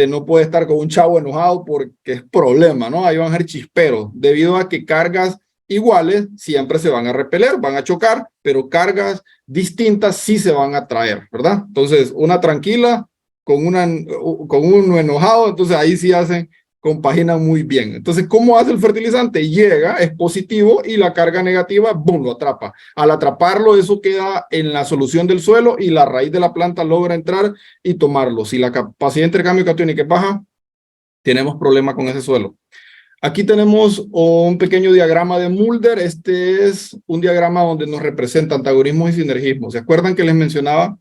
no puede estar con un chavo enojado porque es problema, ¿no? Ahí van a ser chisperos, debido a que cargas iguales siempre se van a repeler, van a chocar, pero cargas distintas sí se van a traer, ¿verdad? Entonces, una tranquila con uno enojado, entonces ahí sí compaginan muy bien. Entonces, ¿cómo hace el fertilizante? Llega, es positivo y la carga negativa, ¡boom!, lo atrapa. Al atraparlo, eso queda en la solución del suelo y la raíz de la planta logra entrar y tomarlo. Si la capacidad de intercambio catiónico es baja, tenemos problema con ese suelo. Aquí tenemos un pequeño diagrama de Mulder. Este es un diagrama donde nos representa antagonismo y sinergismo. ¿Se acuerdan que les mencionaba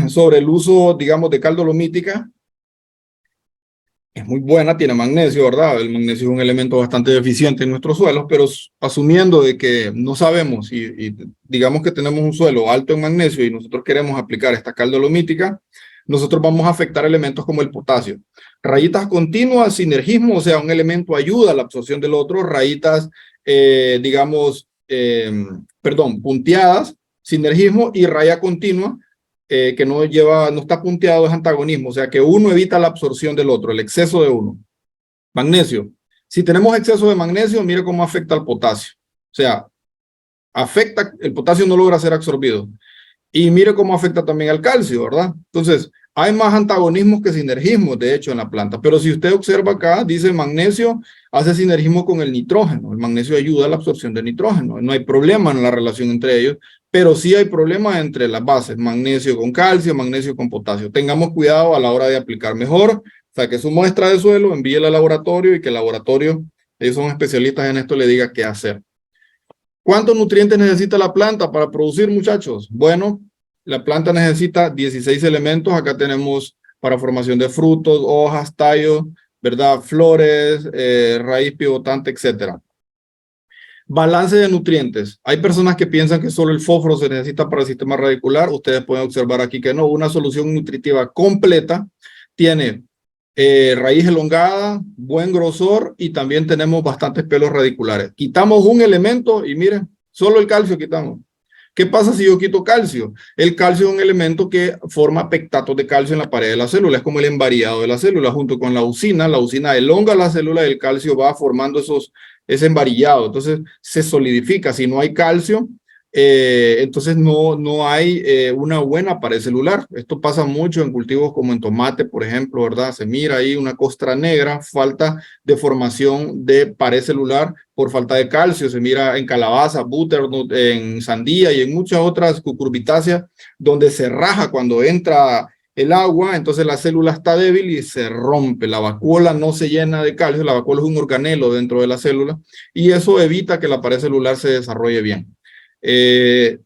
sobre el uso, digamos, de cal dolomítica? Es muy buena, tiene magnesio, ¿verdad? El magnesio es un elemento bastante deficiente en nuestros suelos, pero asumiendo de que no sabemos y digamos que tenemos un suelo alto en magnesio y nosotros queremos aplicar esta cal dolomítica, nosotros vamos a afectar elementos como el potasio. Rayitas continuas, sinergismo, o sea, un elemento ayuda a la absorción del otro. Rayitas, punteadas, sinergismo, y raya continua, que no está punteado, es antagonismo, o sea, que uno evita la absorción del otro, el exceso de uno. Magnesio. Si tenemos exceso de magnesio, mire cómo afecta al potasio. O sea, el potasio no logra ser absorbido. Y mire cómo afecta también al calcio, ¿verdad? Entonces, hay más antagonismos que sinergismos, de hecho, en la planta. Pero si usted observa acá, dice magnesio hace sinergismo con el nitrógeno. El magnesio ayuda a la absorción de nitrógeno. No hay problema en la relación entre ellos, pero sí hay problemas entre las bases, magnesio con calcio, magnesio con potasio. Tengamos cuidado a la hora de aplicar mejor. Saque su muestra de suelo, envíela al laboratorio y que el laboratorio, ellos son especialistas en esto, le diga qué hacer. ¿Cuántos nutrientes necesita la planta para producir, muchachos? Bueno, la planta necesita 16 elementos. Acá tenemos para formación de frutos, hojas, tallos, ¿verdad? Flores, raíz pivotante, etcétera. Balance de nutrientes. Hay personas que piensan que solo el fósforo se necesita para el sistema radicular. Ustedes pueden observar aquí que no. Una solución nutritiva completa tiene raíz elongada, buen grosor, y también tenemos bastantes pelos radiculares. Quitamos un elemento y miren, solo el calcio quitamos. ¿Qué pasa si yo quito calcio? El calcio es un elemento que forma pectatos de calcio en la pared de la célula, es como el envariado de la célula junto con la usina. La usina elonga la célula y el calcio va formando ese envarillado, entonces se solidifica. Si no hay calcio, entonces no hay una buena pared celular. Esto pasa mucho en cultivos como en tomate, por ejemplo, ¿verdad? Se mira ahí una costra negra, falta de formación de pared celular por falta de calcio. Se mira en calabaza, butternut, en sandía y en muchas otras cucurbitáceas, donde se raja cuando entra el agua, entonces la célula está débil y se rompe. La vacuola no se llena de calcio, la vacuola es un organelo dentro de la célula, y eso evita que la pared celular se desarrolle bien.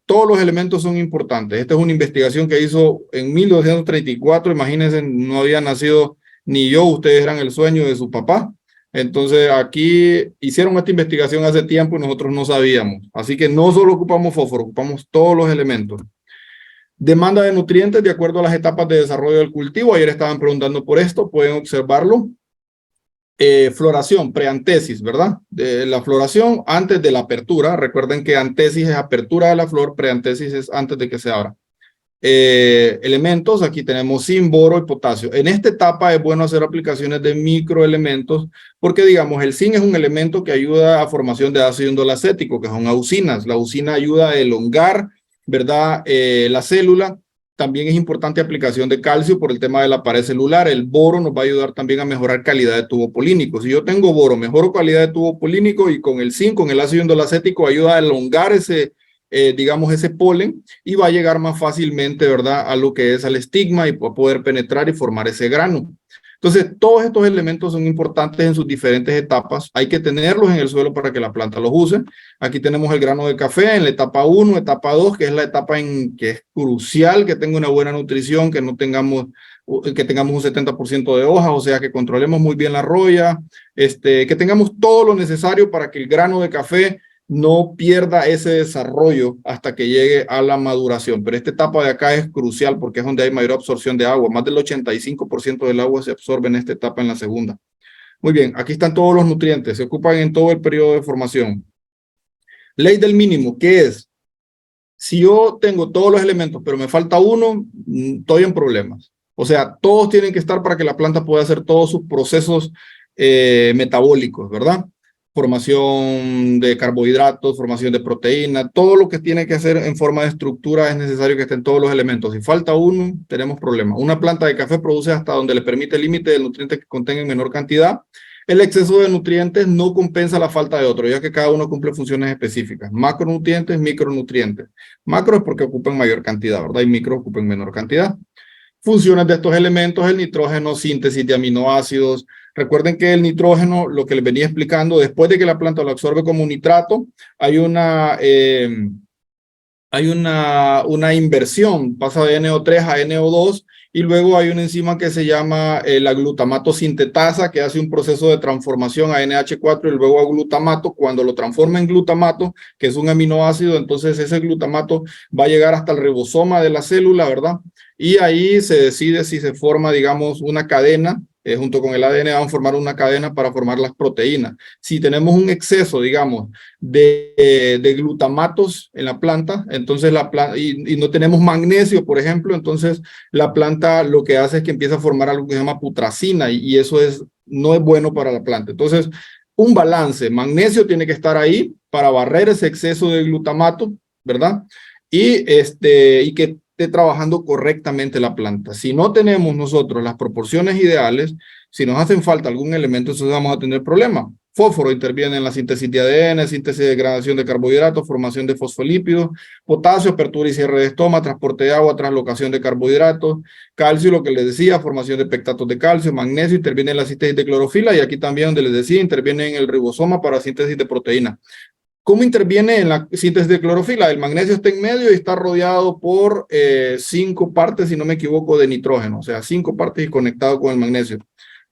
Todos los elementos son importantes. Esta es una investigación que hizo en 1234. Imagínense, no había nacido ni yo, ustedes eran el sueño de su papá. Entonces aquí hicieron esta investigación hace tiempo y nosotros no sabíamos. Así que no solo ocupamos fósforo, ocupamos todos los elementos. Demanda de nutrientes de acuerdo a las etapas de desarrollo del cultivo. Ayer estaban preguntando por esto, pueden observarlo. Floración, preantesis, ¿verdad? La floración antes de la apertura. Recuerden que antesis es apertura de la flor, preantesis es antes de que se abra. Elementos, aquí tenemos zinc, boro y potasio. En esta etapa es bueno hacer aplicaciones de microelementos porque, digamos, el zinc es un elemento que ayuda a formación de ácido indolacético, que son auxinas. La auxina ayuda a elongar, ¿verdad? La célula. También es importante aplicación de calcio por el tema de la pared celular. El boro nos va a ayudar también a mejorar calidad de tubo polínico. Si yo tengo boro, mejoro calidad de tubo polínico, y con el zinc, con el ácido indolacético, ayuda a elongar ese polen, y va a llegar más fácilmente, ¿verdad?, a lo que es al estigma y va a poder penetrar y formar ese grano. Entonces, todos estos elementos son importantes en sus diferentes etapas. Hay que tenerlos en el suelo para que la planta los use. Aquí tenemos el grano de café en la etapa 1, etapa 2, que es la etapa en que es crucial que tenga una buena nutrición, que tengamos un 70% de hojas, o sea, que controlemos muy bien la roya, que tengamos todo lo necesario para que el grano de café no pierda ese desarrollo hasta que llegue a la maduración. Pero esta etapa de acá es crucial porque es donde hay mayor absorción de agua. Más del 85% del agua se absorbe en esta etapa, en la segunda. Muy bien, aquí están todos los nutrientes, se ocupan en todo el periodo de formación. Ley del mínimo, ¿qué es? Si yo tengo todos los elementos, pero me falta uno, estoy en problemas. O sea, todos tienen que estar para que la planta pueda hacer todos sus procesos metabólicos, ¿verdad? Formación de carbohidratos, formación de proteína, todo lo que tiene que hacer en forma de estructura es necesario que estén todos los elementos. Si falta uno, tenemos problemas. Una planta de café produce hasta donde le permite el límite del nutriente que contenga en menor cantidad. El exceso de nutrientes no compensa la falta de otro, ya que cada uno cumple funciones específicas. Macronutrientes, micronutrientes. Macro es porque ocupan mayor cantidad, ¿verdad? Y micro ocupan menor cantidad. Funciones de estos elementos: el nitrógeno, síntesis de aminoácidos. Recuerden que el nitrógeno, lo que les venía explicando, después de que la planta lo absorbe como nitrato, hay una inversión, pasa de NO3 a NO2, y luego hay una enzima que se llama la glutamato sintetasa, que hace un proceso de transformación a NH4 y luego a glutamato. Cuando lo transforma en glutamato, que es un aminoácido, entonces ese glutamato va a llegar hasta el ribosoma de la célula, ¿verdad? y ahí se decide si se forma, digamos, una cadena, junto con el ADN van a formar una cadena para formar las proteínas. Si tenemos un exceso, digamos, de glutamatos en la planta, entonces la planta, y no tenemos magnesio, por ejemplo, entonces la planta lo que hace es que empieza a formar algo que se llama putracina, y eso no es bueno para la planta. Entonces, un balance, magnesio tiene que estar ahí para barrer ese exceso de glutamato, ¿verdad? Y que esté trabajando correctamente la planta. Si no tenemos nosotros las proporciones ideales, si nos hacen falta algún elemento, entonces vamos a tener problemas. Fósforo interviene en la síntesis de ADN, síntesis de degradación de carbohidratos, formación de fosfolípidos, potasio, apertura y cierre de estoma, transporte de agua, translocación de carbohidratos, calcio, lo que les decía, formación de pectatos de calcio, magnesio, interviene en la síntesis de clorofila, y aquí también donde les decía, interviene en el ribosoma para síntesis de proteína. ¿Cómo interviene en la síntesis de clorofila? El magnesio está en medio y está rodeado por 5 partes, si no me equivoco, de nitrógeno, o sea, 5 partes y conectado con el magnesio.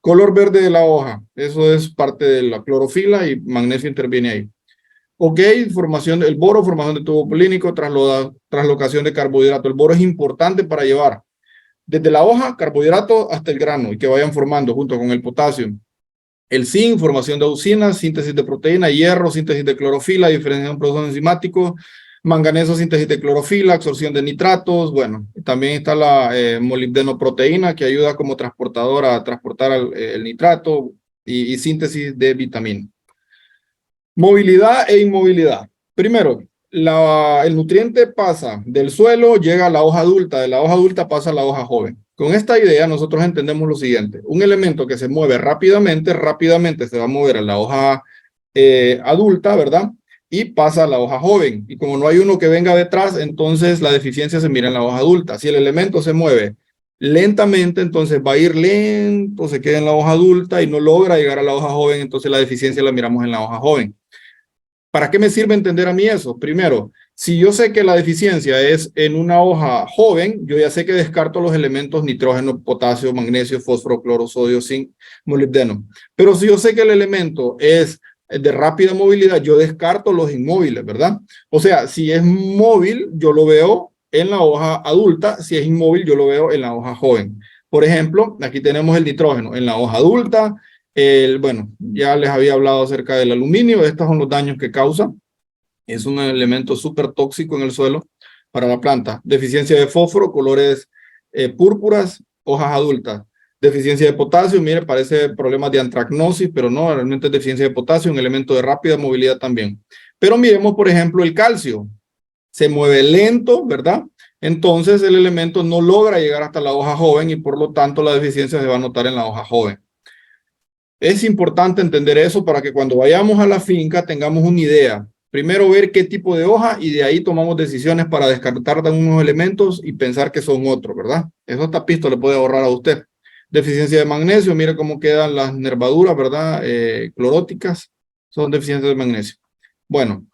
Color verde de la hoja, eso es parte de la clorofila y magnesio interviene ahí. Ok, formación del boro, formación de tubo polínico, translocación de carbohidrato. El boro es importante para llevar desde la hoja, carbohidrato, hasta el grano y que vayan formando junto con el potasio. El zinc, formación de auxinas, síntesis de proteína, hierro, síntesis de clorofila, diferenciación de procesos enzimáticos, manganeso, síntesis de clorofila, absorción de nitratos. Bueno, también está la molibdenoproteína que ayuda como transportadora a transportar el nitrato y síntesis de vitamina. Movilidad e inmovilidad. Primero, el nutriente pasa del suelo, llega a la hoja adulta, de la hoja adulta pasa a la hoja joven. Con esta idea nosotros entendemos lo siguiente: un elemento que se mueve rápidamente se va a mover a la hoja adulta, ¿verdad? Y pasa a la hoja joven. Y como no hay uno que venga detrás, entonces la deficiencia se mira en la hoja adulta. Si el elemento se mueve lentamente, entonces va a ir lento, se queda en la hoja adulta y no logra llegar a la hoja joven, entonces la deficiencia la miramos en la hoja joven. ¿Para qué me sirve entender a mí eso? Primero, si yo sé que la deficiencia es en una hoja joven, yo ya sé que descarto los elementos nitrógeno, potasio, magnesio, fósforo, cloro, sodio, zinc, molibdeno. Pero si yo sé que el elemento es de rápida movilidad, yo descarto los inmóviles, ¿verdad? O sea, si es móvil, yo lo veo en la hoja adulta; si es inmóvil, yo lo veo en la hoja joven. Por ejemplo, aquí tenemos el nitrógeno en la hoja adulta. Bueno, ya les había hablado acerca del aluminio. Estos son los daños que causa. Es un elemento súper tóxico en el suelo para la planta. Deficiencia de fósforo, colores púrpuras, hojas adultas. Deficiencia de potasio, mire, parece problemas de antracnosis, pero no, realmente es deficiencia de potasio, un elemento de rápida movilidad también. Pero miremos, por ejemplo, el calcio. Se mueve lento, ¿verdad? Entonces el elemento no logra llegar hasta la hoja joven y por lo tanto la deficiencia se va a notar en la hoja joven. Es importante entender eso para que cuando vayamos a la finca tengamos una idea. Primero ver qué tipo de hoja y de ahí tomamos decisiones para descartar de unos elementos y pensar que son otros, ¿verdad? Eso esta pista le puede ahorrar a usted. Deficiencia de magnesio, mire cómo quedan las nervaduras, ¿verdad? Cloróticas, son deficiencias de magnesio. Bueno,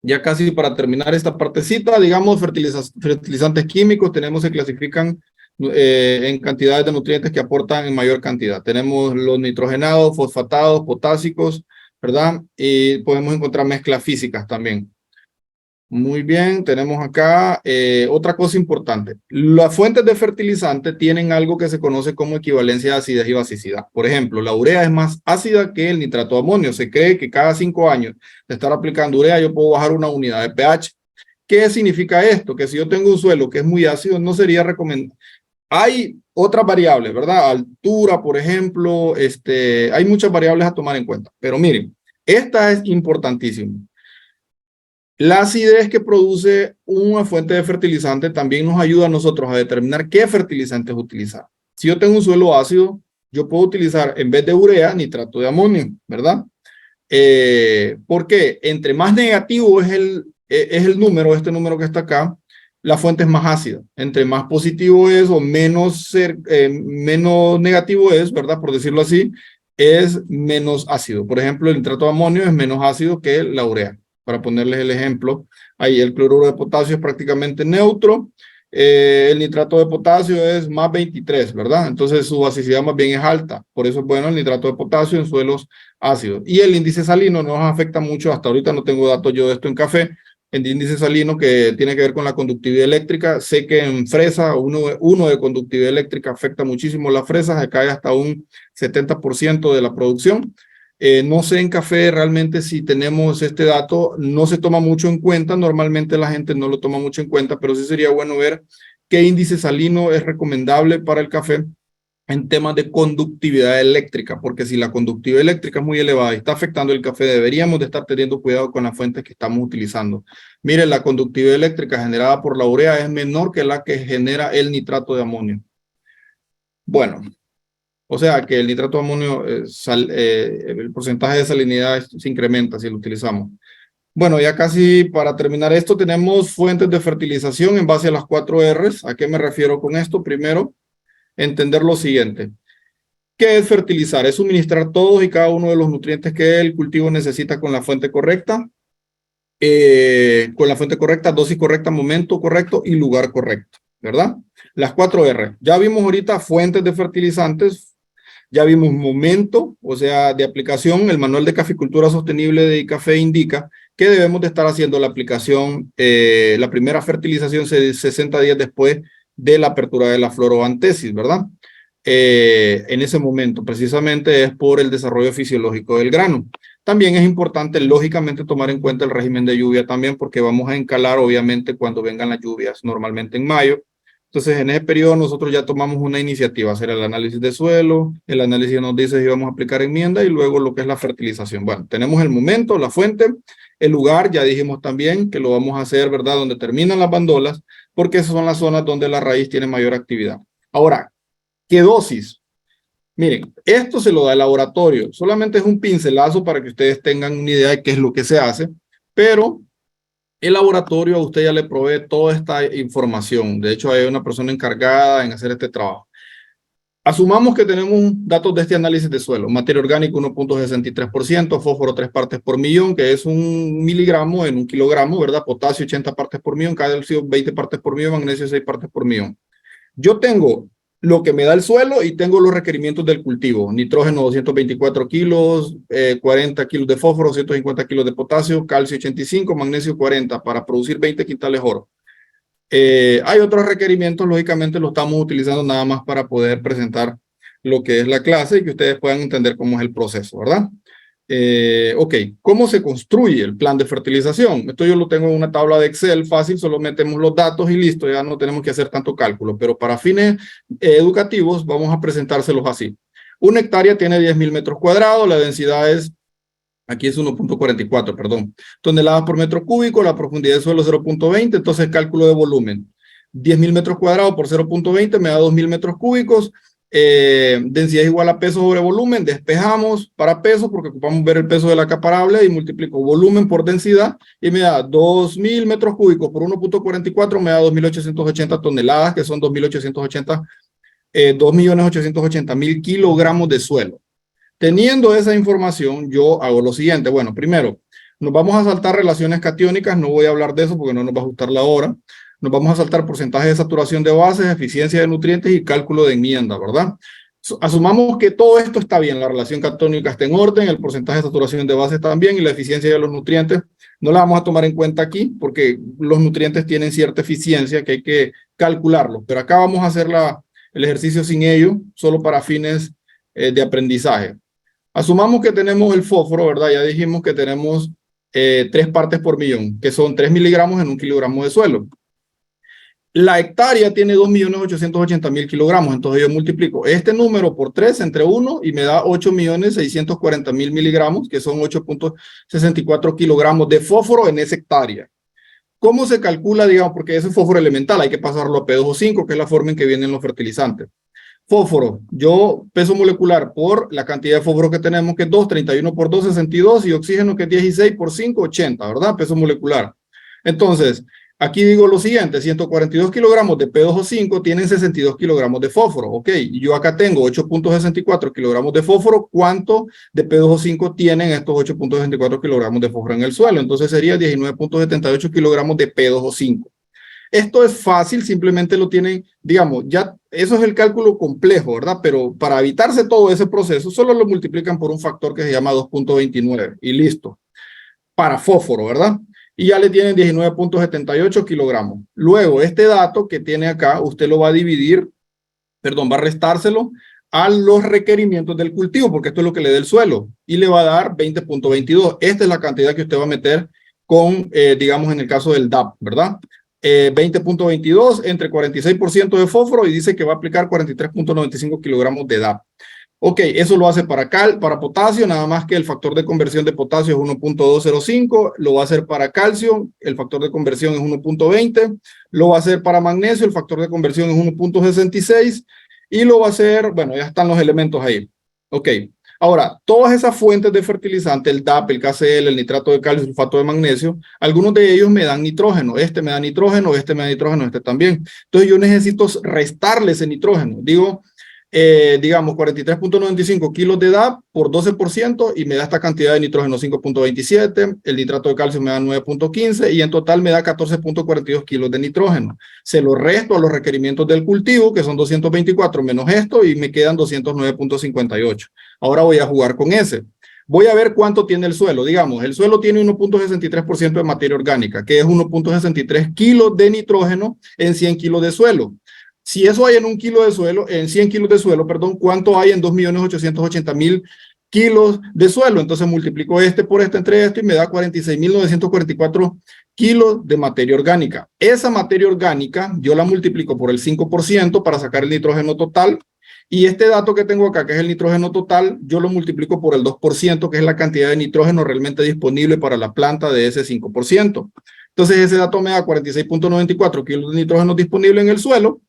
ya casi para terminar esta partecita, digamos, fertilizantes químicos, se clasifican en cantidades de nutrientes que aportan en mayor cantidad. Tenemos los nitrogenados, fosfatados, potásicos, ¿verdad? Y podemos encontrar mezclas físicas también. Muy bien, tenemos acá otra cosa importante. Las fuentes de fertilizante tienen algo que se conoce como equivalencia de acidez y basicidad. Por ejemplo, la urea es más ácida que el nitrato de amonio. Se cree que cada 5 años de estar aplicando urea yo puedo bajar una unidad de pH. ¿Qué significa esto? Que si yo tengo un suelo que es muy ácido, no sería recomendable. Hay otras variables, ¿verdad? Altura, por ejemplo, hay muchas variables a tomar en cuenta. Pero miren, esta es importantísima. La acidez que produce una fuente de fertilizante también nos ayuda a nosotros a determinar qué fertilizantes utilizar. Si yo tengo un suelo ácido, yo puedo utilizar en vez de urea, nitrato de amonio, ¿verdad? Porque entre más negativo es el número, este número que está acá, la fuente es más ácida. Entre más positivo es o menos negativo es, ¿verdad? Por decirlo así, es menos ácido. Por ejemplo, el nitrato de amonio es menos ácido que la urea. Para ponerles el ejemplo, ahí el cloruro de potasio es prácticamente neutro. El nitrato de potasio es más 23, ¿verdad? Entonces su basicidad más bien es alta. Por eso es bueno el nitrato de potasio en suelos ácidos. Y el índice salino no nos afecta mucho. Hasta ahorita no tengo datos yo de esto en café, en índice salino que tiene que ver con la conductividad eléctrica. Sé que en fresa, uno de conductividad eléctrica afecta muchísimo las fresas, se cae hasta un 70% de la producción. No sé en café realmente si tenemos este dato, no se toma mucho en cuenta, normalmente la gente no lo toma mucho en cuenta, pero sí sería bueno ver qué índice salino es recomendable para el café en temas de conductividad eléctrica, porque si la conductividad eléctrica es muy elevada y está afectando el café, deberíamos de estar teniendo cuidado con las fuentes que estamos utilizando. Mire, la conductividad eléctrica generada por la urea es menor que la que genera el nitrato de amonio. Bueno, o sea que el nitrato de amonio, el porcentaje de salinidad se incrementa si lo utilizamos. Bueno, ya casi para terminar esto, tenemos fuentes de fertilización en base a las 4 R's. ¿A qué me refiero con esto? Primero, entender lo siguiente. ¿Qué es fertilizar? Es suministrar todos y cada uno de los nutrientes que el cultivo necesita con la fuente correcta, dosis correcta, momento correcto y lugar correcto, ¿verdad? Las 4 R. Ya vimos ahorita fuentes de fertilizantes, ya vimos momento, o sea, de aplicación. El Manual de Caficultura Sostenible de ICAFE indica que debemos de estar haciendo la aplicación, la primera fertilización 60 días después de la apertura de la floroantesis, ¿verdad? En ese momento, precisamente es por el desarrollo fisiológico del grano. También es importante, lógicamente, tomar en cuenta el régimen de lluvia también, porque vamos a encalar, obviamente, cuando vengan las lluvias, normalmente en mayo. Entonces, en ese periodo nosotros ya tomamos una iniciativa, hacer el análisis de suelo, el análisis nos dice si vamos a aplicar enmienda y luego lo que es la fertilización. Bueno, tenemos el momento, la fuente, el lugar, ya dijimos también que lo vamos a hacer, ¿verdad? Donde terminan las bandolas, porque esas son las zonas donde la raíz tiene mayor actividad. Ahora, ¿qué dosis? Miren, esto se lo da el laboratorio, solamente es un pincelazo para que ustedes tengan una idea de qué es lo que se hace, pero el laboratorio a usted ya le provee toda esta información. De hecho, hay una persona encargada en hacer este trabajo. Asumamos que tenemos datos de este análisis de suelo. Materia orgánica 1.63%, fósforo 3 partes por millón, que es 1 miligramo en 1 kilogramo, ¿verdad? Potasio 80 partes por millón, calcio 20 partes por millón, magnesio 6 partes por millón. Yo tengo lo que me da el suelo y tengo los requerimientos del cultivo. Nitrógeno 224 kilos, 40 kilos de fósforo, 150 kilos de potasio, calcio 85, magnesio 40 para producir 20 quintales oro. Hay otros requerimientos, lógicamente lo estamos utilizando nada más para poder presentar lo que es la clase y que ustedes puedan entender cómo es el proceso, ¿verdad? Ok, ¿cómo se construye el plan de fertilización? Esto yo lo tengo en una tabla de Excel fácil, solo metemos los datos y listo, ya no tenemos que hacer tanto cálculo, pero para fines educativos vamos a presentárselos así. Una hectárea tiene 10.000 metros cuadrados, la densidad es, aquí es 1.44, perdón, toneladas por metro cúbico, la profundidad de suelo 0.20, entonces cálculo de volumen. 10.000 metros cuadrados por 0.20 me da 2.000 metros cúbicos. Densidad igual a peso sobre volumen, despejamos para peso porque ocupamos ver el peso de la caparable y multiplico volumen por densidad y me da 2.000 metros cúbicos por 1.44 me da 2.880 toneladas, que son 2.880.000 kilogramos de suelo. Teniendo esa información, yo hago lo siguiente. Bueno, primero, nos vamos a saltar relaciones catiónicas, no voy a hablar de eso porque no nos va a ajustar la hora. Nos vamos a saltar porcentaje de saturación de bases, eficiencia de nutrientes y cálculo de enmienda, ¿verdad? Asumamos que todo esto está bien, la relación catónica está en orden, el porcentaje de saturación de bases también y la eficiencia de los nutrientes no la vamos a tomar en cuenta aquí porque los nutrientes tienen cierta eficiencia que hay que calcularlo, pero acá vamos a hacer el ejercicio sin ello, solo para fines de aprendizaje. Asumamos que tenemos el fósforo, ¿verdad? Ya dijimos que tenemos 3 partes por millón, que son 3 miligramos en 1 kilogramo de suelo. La hectárea tiene 2.880.000 kilogramos, entonces yo multiplico este número por 3 entre 1 y me da 8.640.000 miligramos, que son 8.64 kilogramos de fósforo en esa hectárea. ¿Cómo se calcula, digamos, porque ese fósforo elemental hay que pasarlo a P2O5, que es la forma en que vienen los fertilizantes? Fósforo, yo peso molecular por la cantidad de fósforo que tenemos, que es 2, 31 por 2, 62, y oxígeno que es 16 por 5, 80, ¿verdad? Peso molecular. Entonces, aquí digo lo siguiente, 142 kilogramos de P2O5 tienen 62 kilogramos de fósforo, ok, y yo acá tengo 8.64 kilogramos de fósforo, ¿cuánto de P2O5 tienen estos 8.64 kilogramos de fósforo en el suelo? Entonces sería 19.78 kilogramos de P2O5. Esto es fácil, simplemente lo tienen, digamos, ya eso es el cálculo complejo, ¿verdad? Pero para evitarse todo ese proceso, solo lo multiplican por un factor que se llama 2.29 y listo. Para fósforo, ¿verdad? y ya le tienen 19.78 kilogramos. Luego, este dato que tiene acá, usted lo va a dividir, perdón, va a restárselo a los requerimientos del cultivo, porque esto es lo que le da el suelo, y le va a dar 20.22. Esta es la cantidad que usted va a meter con, digamos, en el caso del DAP, ¿verdad? 20.22 entre 46% de fósforo y dice que va a aplicar 43.95 kilogramos de DAP. Ok, eso lo hace para potasio, nada más que el factor de conversión de potasio es 1.205, lo va a hacer para calcio, el factor de conversión es 1.20, lo va a hacer para magnesio, el factor de conversión es 1.66 y lo va a hacer, bueno, ya están los elementos ahí. Ok, ahora, todas esas fuentes de fertilizante, el DAP, el KCl, el nitrato de calcio, el sulfato de magnesio, algunos de ellos me dan nitrógeno, este me da nitrógeno, este me da nitrógeno, este también. Entonces yo necesito restarle ese nitrógeno, digo, digamos 43.95 kilos de DAP por 12% y me da esta cantidad de nitrógeno 5.27, el nitrato de calcio me da 9.15 y en total me da 14.42 kilos de nitrógeno. Se lo resto a los requerimientos del cultivo, que son 224 menos esto y me quedan 209.58. Ahora voy a jugar con ese. Voy a ver cuánto tiene el suelo. Digamos, el suelo tiene 1.63% de materia orgánica, que es 1.63 kilos de nitrógeno en 100 kilos de suelo. Si eso hay en 1 kilo de suelo, en 100 kilos de suelo, perdón, ¿cuánto hay en 2.880.000 kilos de suelo? Entonces multiplico este por este entre esto y me da 46.944 kilos de materia orgánica. Esa materia orgánica yo la multiplico por el 5% para sacar el nitrógeno total y este dato que tengo acá, que es el nitrógeno total, yo lo multiplico por el 2%, que es la cantidad de nitrógeno realmente disponible para la planta de ese 5%. Entonces ese dato me da 46.94 kilos de nitrógeno disponible en el suelo,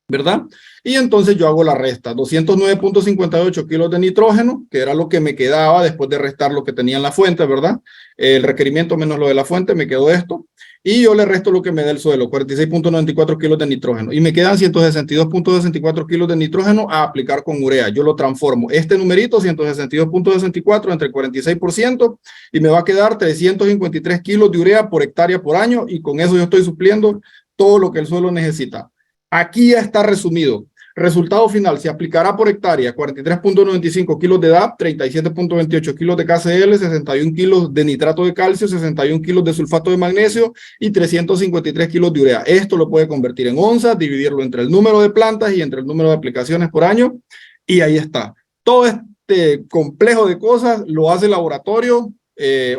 ¿verdad? Y entonces yo hago la resta, 209.58 kilos de nitrógeno, que era lo que me quedaba después de restar lo que tenía en la fuente, ¿verdad? El requerimiento menos lo de la fuente, me quedó esto, y yo le resto lo que me da el suelo, 46.94 kilos de nitrógeno, y me quedan 162.64 kilos de nitrógeno a aplicar con urea. Yo lo transformo, este numerito, 162.64 entre 46%, y me va a quedar 353 kilos de urea por hectárea por año, y con eso yo estoy supliendo todo lo que el suelo necesita. Aquí ya está resumido. Resultado final, se aplicará por hectárea 43.95 kilos de DAP, 37.28 kilos de KCl, 61 kilos de nitrato de calcio, 61 kilos de sulfato de magnesio y 353 kilos de urea. Esto lo puede convertir en onzas, dividirlo entre el número de plantas y entre el número de aplicaciones por año y ahí está. Todo este complejo de cosas lo hace el laboratorio.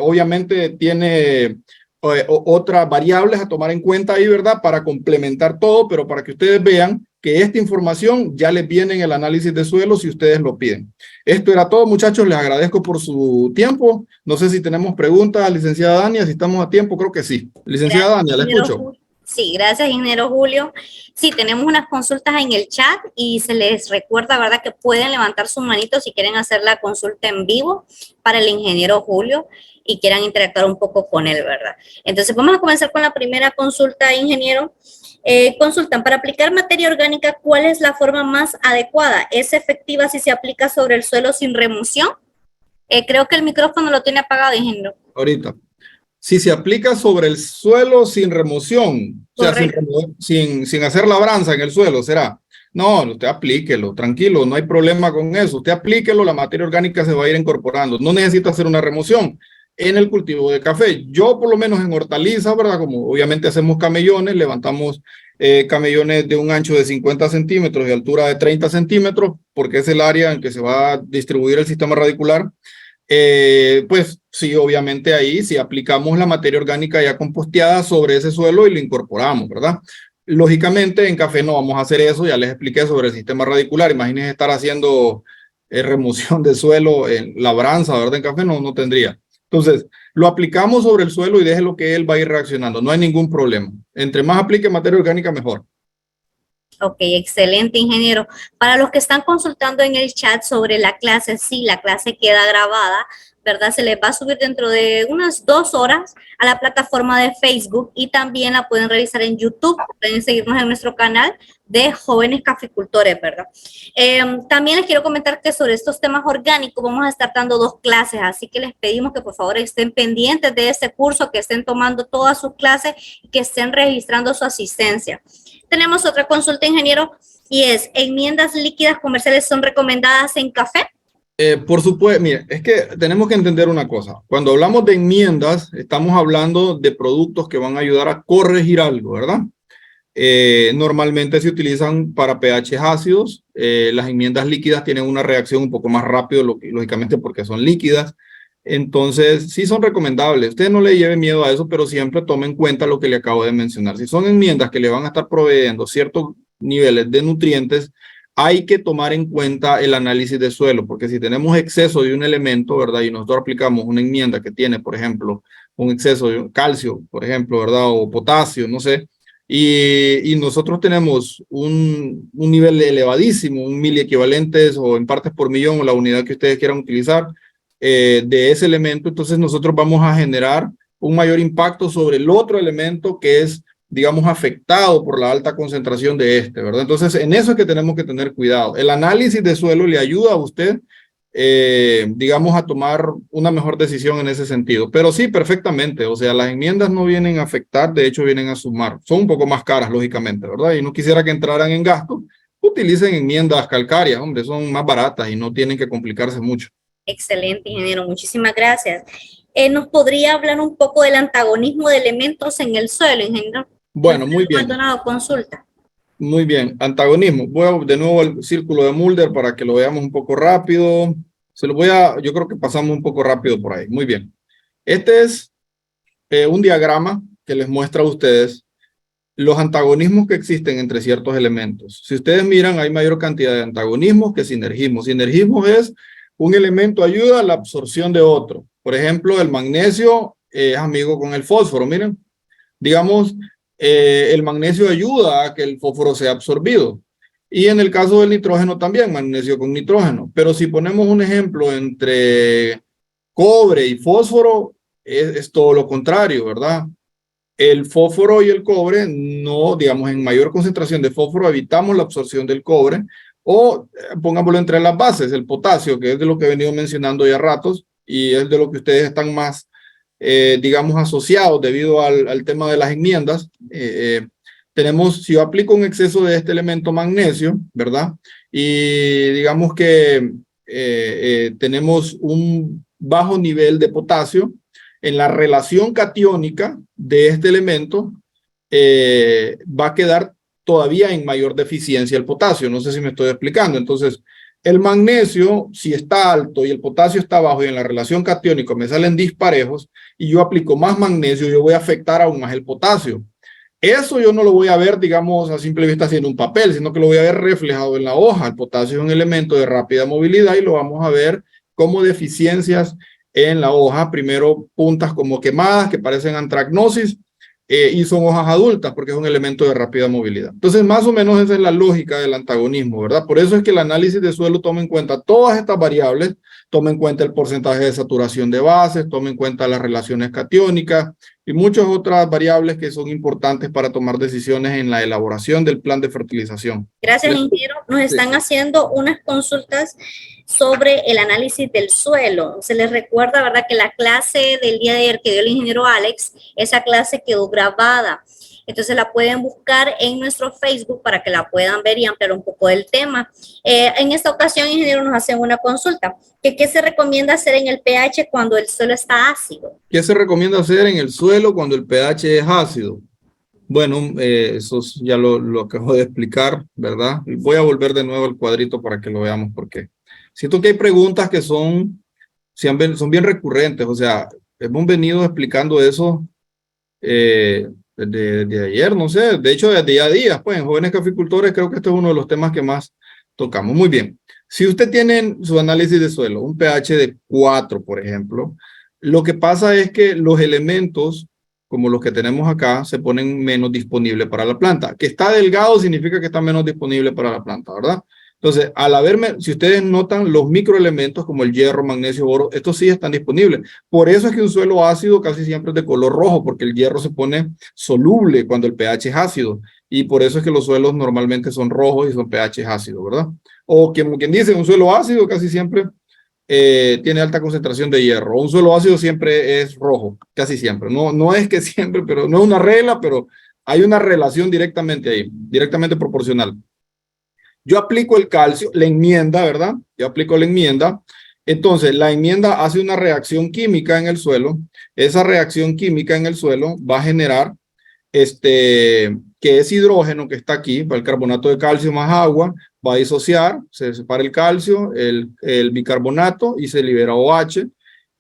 Obviamente tiene otras variables a tomar en cuenta ahí, ¿verdad? Para complementar todo, pero para que ustedes vean que esta información ya les viene en el análisis de suelo si ustedes lo piden. Esto era todo, muchachos. Les agradezco por su tiempo. No sé si tenemos preguntas, licenciada Dania, si estamos a tiempo, creo que sí. Licenciada Dania, la escucho. Sí, gracias, ingeniero Julio. Sí, tenemos unas consultas en el chat y se les recuerda, ¿verdad?, que pueden levantar su manito si quieren hacer la consulta en vivo para el ingeniero Julio y quieran interactuar un poco con él, ¿verdad? Entonces, vamos a comenzar con la primera consulta, ingeniero. Consultan, para aplicar materia orgánica, ¿cuál es la forma más adecuada? ¿Es efectiva si se aplica sobre el suelo sin remoción? Creo que el micrófono lo tiene apagado, ingeniero. Ahorita. Si se aplica sobre el suelo sin remoción, o sea, sin hacer labranza en el suelo, ¿será? No, usted aplíquelo, tranquilo, no hay problema con eso. Usted aplíquelo, la materia orgánica se va a ir incorporando. No necesita hacer una remoción en el cultivo de café. Yo, por lo menos en hortalizas, ¿verdad? Como obviamente hacemos camellones, levantamos camellones de un ancho de 50 centímetros y altura de 30 centímetros, porque es el área en que se va a distribuir el sistema radicular. Pues sí, obviamente ahí si aplicamos la materia orgánica ya composteada sobre ese suelo y lo incorporamos, ¿verdad? Lógicamente en café no vamos a hacer eso, ya les expliqué sobre el sistema radicular. Imagínense estar haciendo remoción de suelo en labranza, ¿verdad? En café no tendría. Entonces, lo aplicamos sobre el suelo y déjelo que él va a ir reaccionando, no hay ningún problema. Entre más aplique materia orgánica, mejor. Ok, excelente, ingeniero. Para los que están consultando en el chat sobre la clase, sí, la clase queda grabada, ¿verdad? Se les va a subir dentro de unas 2 horas a la plataforma de Facebook y también la pueden revisar en YouTube. Pueden seguirnos en nuestro canal de Jóvenes Caficultores, ¿verdad? También les quiero comentar que sobre estos temas orgánicos vamos a estar dando 2 clases, así que les pedimos que por favor estén pendientes de este curso, que estén tomando todas sus clases y que estén registrando su asistencia. Tenemos otra consulta, ingeniero, y es, ¿enmiendas líquidas comerciales son recomendadas en café? Por supuesto, mire, es que tenemos que entender una cosa. Cuando hablamos de enmiendas, estamos hablando de productos que van a ayudar a corregir algo, ¿verdad? Normalmente se utilizan para pH ácidos. Las enmiendas líquidas tienen una reacción un poco más rápido, lógicamente porque son líquidas. Entonces, sí son recomendables. Usted no le lleve miedo a eso, pero siempre tome en cuenta lo que le acabo de mencionar. Si son enmiendas que le van a estar proveyendo ciertos niveles de nutrientes, hay que tomar en cuenta el análisis de suelo, porque si tenemos exceso de un elemento, ¿verdad? Y nosotros aplicamos una enmienda que tiene, por ejemplo, un exceso de calcio, por ejemplo, ¿verdad? O potasio, no sé, y nosotros tenemos un nivel elevadísimo, un miliequivalentes o en partes por millón o la unidad que ustedes quieran utilizar de ese elemento, entonces nosotros vamos a generar un mayor impacto sobre el otro elemento que es, digamos, afectado por la alta concentración de este, ¿verdad? Entonces, en eso es que tenemos que tener cuidado. El análisis de suelo le ayuda a usted digamos, a tomar una mejor decisión en ese sentido. Pero sí, perfectamente. O sea, las enmiendas no vienen a afectar, de hecho vienen a sumar. Son un poco más caras, lógicamente, ¿verdad? Y no quisiera que entraran en gasto. Utilicen enmiendas calcáreas, hombre, son más baratas y no tienen que complicarse mucho. Excelente, ingeniero. Muchísimas gracias. ¿Nos podría hablar un poco del antagonismo de elementos en el suelo, ingeniero? Bueno, muy bien. Una consulta. Muy bien. Antagonismo. Voy de nuevo al círculo de Mulder para que lo veamos un poco rápido. Yo creo que pasamos un poco rápido por ahí. Muy bien. Este es un diagrama que les muestra a ustedes los antagonismos que existen entre ciertos elementos. Si ustedes miran, hay mayor cantidad de antagonismos que sinergismos. Sinergismo es un elemento ayuda a la absorción de otro. Por ejemplo, el magnesio es amigo con el fósforo. Miren, digamos, el magnesio ayuda a que el fósforo sea absorbido. Y en el caso del nitrógeno también, magnesio con nitrógeno. Pero si ponemos un ejemplo entre cobre y fósforo, es todo lo contrario, ¿verdad? El fósforo y el cobre no, digamos, en mayor concentración de fósforo evitamos la absorción del cobre o pongámoslo entre las bases, el potasio, que es de lo que he venido mencionando ya ratos y es de lo que ustedes están más, digamos, asociados debido al tema de las enmiendas. Tenemos, si yo aplico un exceso de este elemento magnesio, ¿verdad? Y digamos que tenemos un bajo nivel de potasio, en la relación catiónica de este elemento va a quedar todavía en mayor deficiencia el potasio. No sé si me estoy explicando. Entonces, el magnesio, si está alto y el potasio está bajo y en la relación catiónica me salen disparejos y yo aplico más magnesio, yo voy a afectar aún más el potasio. Eso yo no lo voy a ver, digamos, a simple vista haciendo un papel, sino que lo voy a ver reflejado en la hoja. El potasio es un elemento de rápida movilidad y lo vamos a ver como deficiencias en la hoja, primero puntas como quemadas que parecen antracnosis y son hojas adultas porque es un elemento de rápida movilidad. Entonces, más o menos esa es la lógica del antagonismo, ¿verdad? Por eso es que el análisis de suelo toma en cuenta todas estas variables, toma en cuenta el porcentaje de saturación de bases, toma en cuenta las relaciones catiónicas y muchas otras variables que son importantes para tomar decisiones en la elaboración del plan de fertilización. Gracias, ingeniero. Nos están haciendo unas consultas sobre el análisis del suelo. Se les recuerda, ¿verdad?, que la clase del día de ayer que dio el ingeniero Alex, esa clase quedó grabada. Entonces la pueden buscar en nuestro Facebook para que la puedan ver y ampliar un poco del tema. En esta ocasión, ingeniero, nos hacen una consulta. ¿Qué se recomienda hacer en el pH cuando el suelo está ácido? ¿Qué se recomienda hacer en el suelo cuando el pH es ácido? Bueno, eso ya lo acabo de explicar, ¿verdad? Voy a volver de nuevo al cuadrito para que lo veamos porque siento que hay preguntas que son bien recurrentes, o sea, hemos venido explicando eso desde ayer, no sé, de hecho desde ya días, pues en Jóvenes Caficultores creo que este es uno de los temas que más tocamos. Muy bien, si usted tiene en su análisis de suelo un pH de 4, por ejemplo, lo que pasa es que los elementos como los que tenemos acá, se ponen menos disponibles para la planta. Que está delgado significa que está menos disponible para la planta, ¿verdad? Entonces, si ustedes notan los microelementos como el hierro, magnesio, boro, estos sí están disponibles. Por eso es que un suelo ácido casi siempre es de color rojo, porque el hierro se pone soluble cuando el pH es ácido. Y por eso es que los suelos normalmente son rojos y son pH ácidos, ¿verdad? O como quien dice, un suelo ácido casi siempre tiene alta concentración de hierro. Un suelo ácido siempre es rojo, casi siempre. No es que siempre, pero no es una regla, pero hay una relación directamente ahí, directamente proporcional. Yo aplico el calcio, la enmienda, ¿verdad? Yo aplico la enmienda Entonces, la enmienda hace una reacción química en el suelo. Esa reacción química en el suelo va a generar que es hidrógeno que está aquí, va el carbonato de calcio más agua, va a disociar, se separa el calcio, el bicarbonato y se libera OH.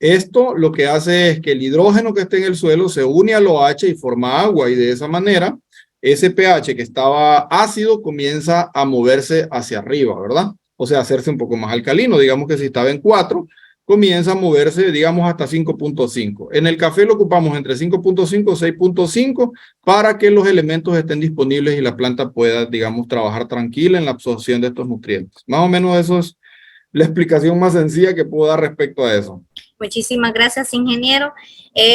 Esto lo que hace es que el hidrógeno que está en el suelo se une al OH y forma agua, y de esa manera ese pH que estaba ácido comienza a moverse hacia arriba, ¿verdad? O sea, hacerse un poco más alcalino. Digamos que si estaba en 4, comienza a moverse, digamos, hasta 5.5. En el café lo ocupamos entre 5.5 y 6.5 para que los elementos estén disponibles y la planta pueda, digamos, trabajar tranquila en la absorción de estos nutrientes. Más o menos eso es la explicación más sencilla que puedo dar respecto a eso. Muchísimas gracias, ingeniero.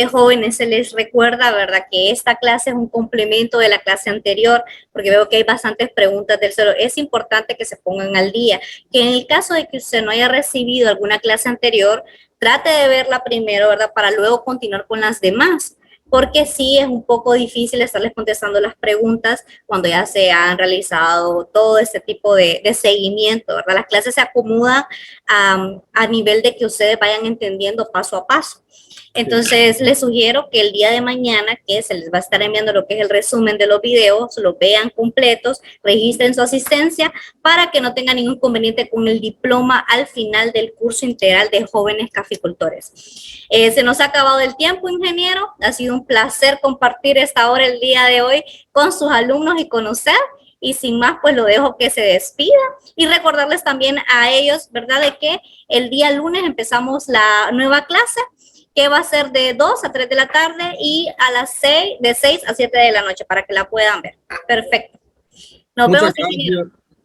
Jóvenes, se les recuerda, ¿verdad?, que esta clase es un complemento de la clase anterior, porque veo que hay bastantes preguntas del suelo. Es importante que se pongan al día, que en el caso de que usted no haya recibido alguna clase anterior, trate de verla primero, ¿verdad?, para luego continuar con las demás, porque sí es un poco difícil estarles contestando las preguntas cuando ya se han realizado todo este tipo de seguimiento, ¿verdad? Las clases se acomodan a nivel de que ustedes vayan entendiendo paso a paso. Entonces, les sugiero que el día de mañana, que se les va a estar enviando lo que es el resumen de los videos, los vean completos, registren su asistencia para que no tengan ningún inconveniente con el diploma al final del curso integral de jóvenes caficultores. Se nos ha acabado el tiempo, ingeniero. Ha sido un placer compartir esta hora el día de hoy con sus alumnos y con usted. Y sin más, pues lo dejo que se despida y recordarles también a ellos, ¿verdad?, de que el día lunes empezamos la nueva clase, que va a ser de 2 a 3 de la tarde y a las 6, de 6 a 7 de la noche, para que la puedan ver. Perfecto. Nos vemos.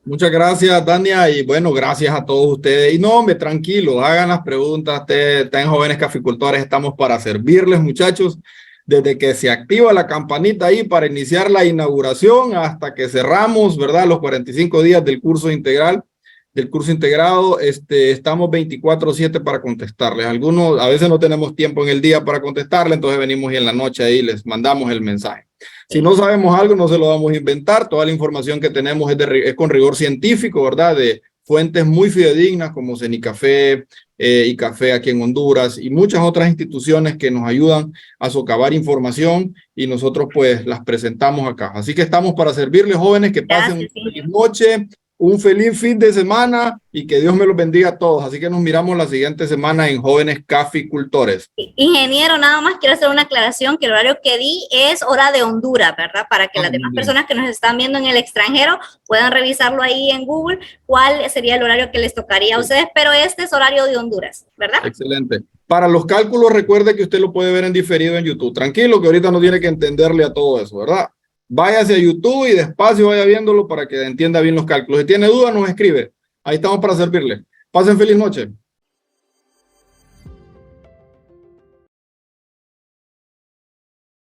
Muchas gracias, Tania, y bueno, gracias a todos ustedes. Y no, hombre, tranquilos, hagan las preguntas, están jóvenes caficultores, estamos para servirles, muchachos, desde que se activa la campanita ahí para iniciar la inauguración hasta que cerramos, ¿verdad?, los 45 días del curso integral. Del curso integrado, estamos 24/7 para contestarles. Algunos, a veces no tenemos tiempo en el día para contestarles, entonces venimos y en la noche ahí les mandamos el mensaje. Si no sabemos algo, no se lo vamos a inventar. Toda la información que tenemos es con rigor científico, ¿verdad?, de fuentes muy fidedignas como Cenicafé y Café aquí en Honduras y muchas otras instituciones que nos ayudan a socavar información y nosotros pues las presentamos acá. Así que estamos para servirles, jóvenes, que pasen una feliz noche, un feliz fin de semana y que Dios me los bendiga a todos. Así que nos miramos la siguiente semana en Jóvenes Caficultores. Ingeniero, nada más quiero hacer una aclaración, que el horario que di es hora de Honduras, ¿verdad? Para que las demás personas que nos están viendo en el extranjero puedan revisarlo ahí en Google, cuál sería el horario que les tocaría a ustedes, pero este es horario de Honduras, ¿verdad? Excelente. Para los cálculos, recuerde que usted lo puede ver en diferido en YouTube. Tranquilo, que ahorita no tiene que entenderle a todo eso, ¿verdad? Váyase a YouTube y despacio vaya viéndolo para que entienda bien los cálculos. Si tiene dudas, nos escribe. Ahí estamos para servirle. Pasen feliz noche.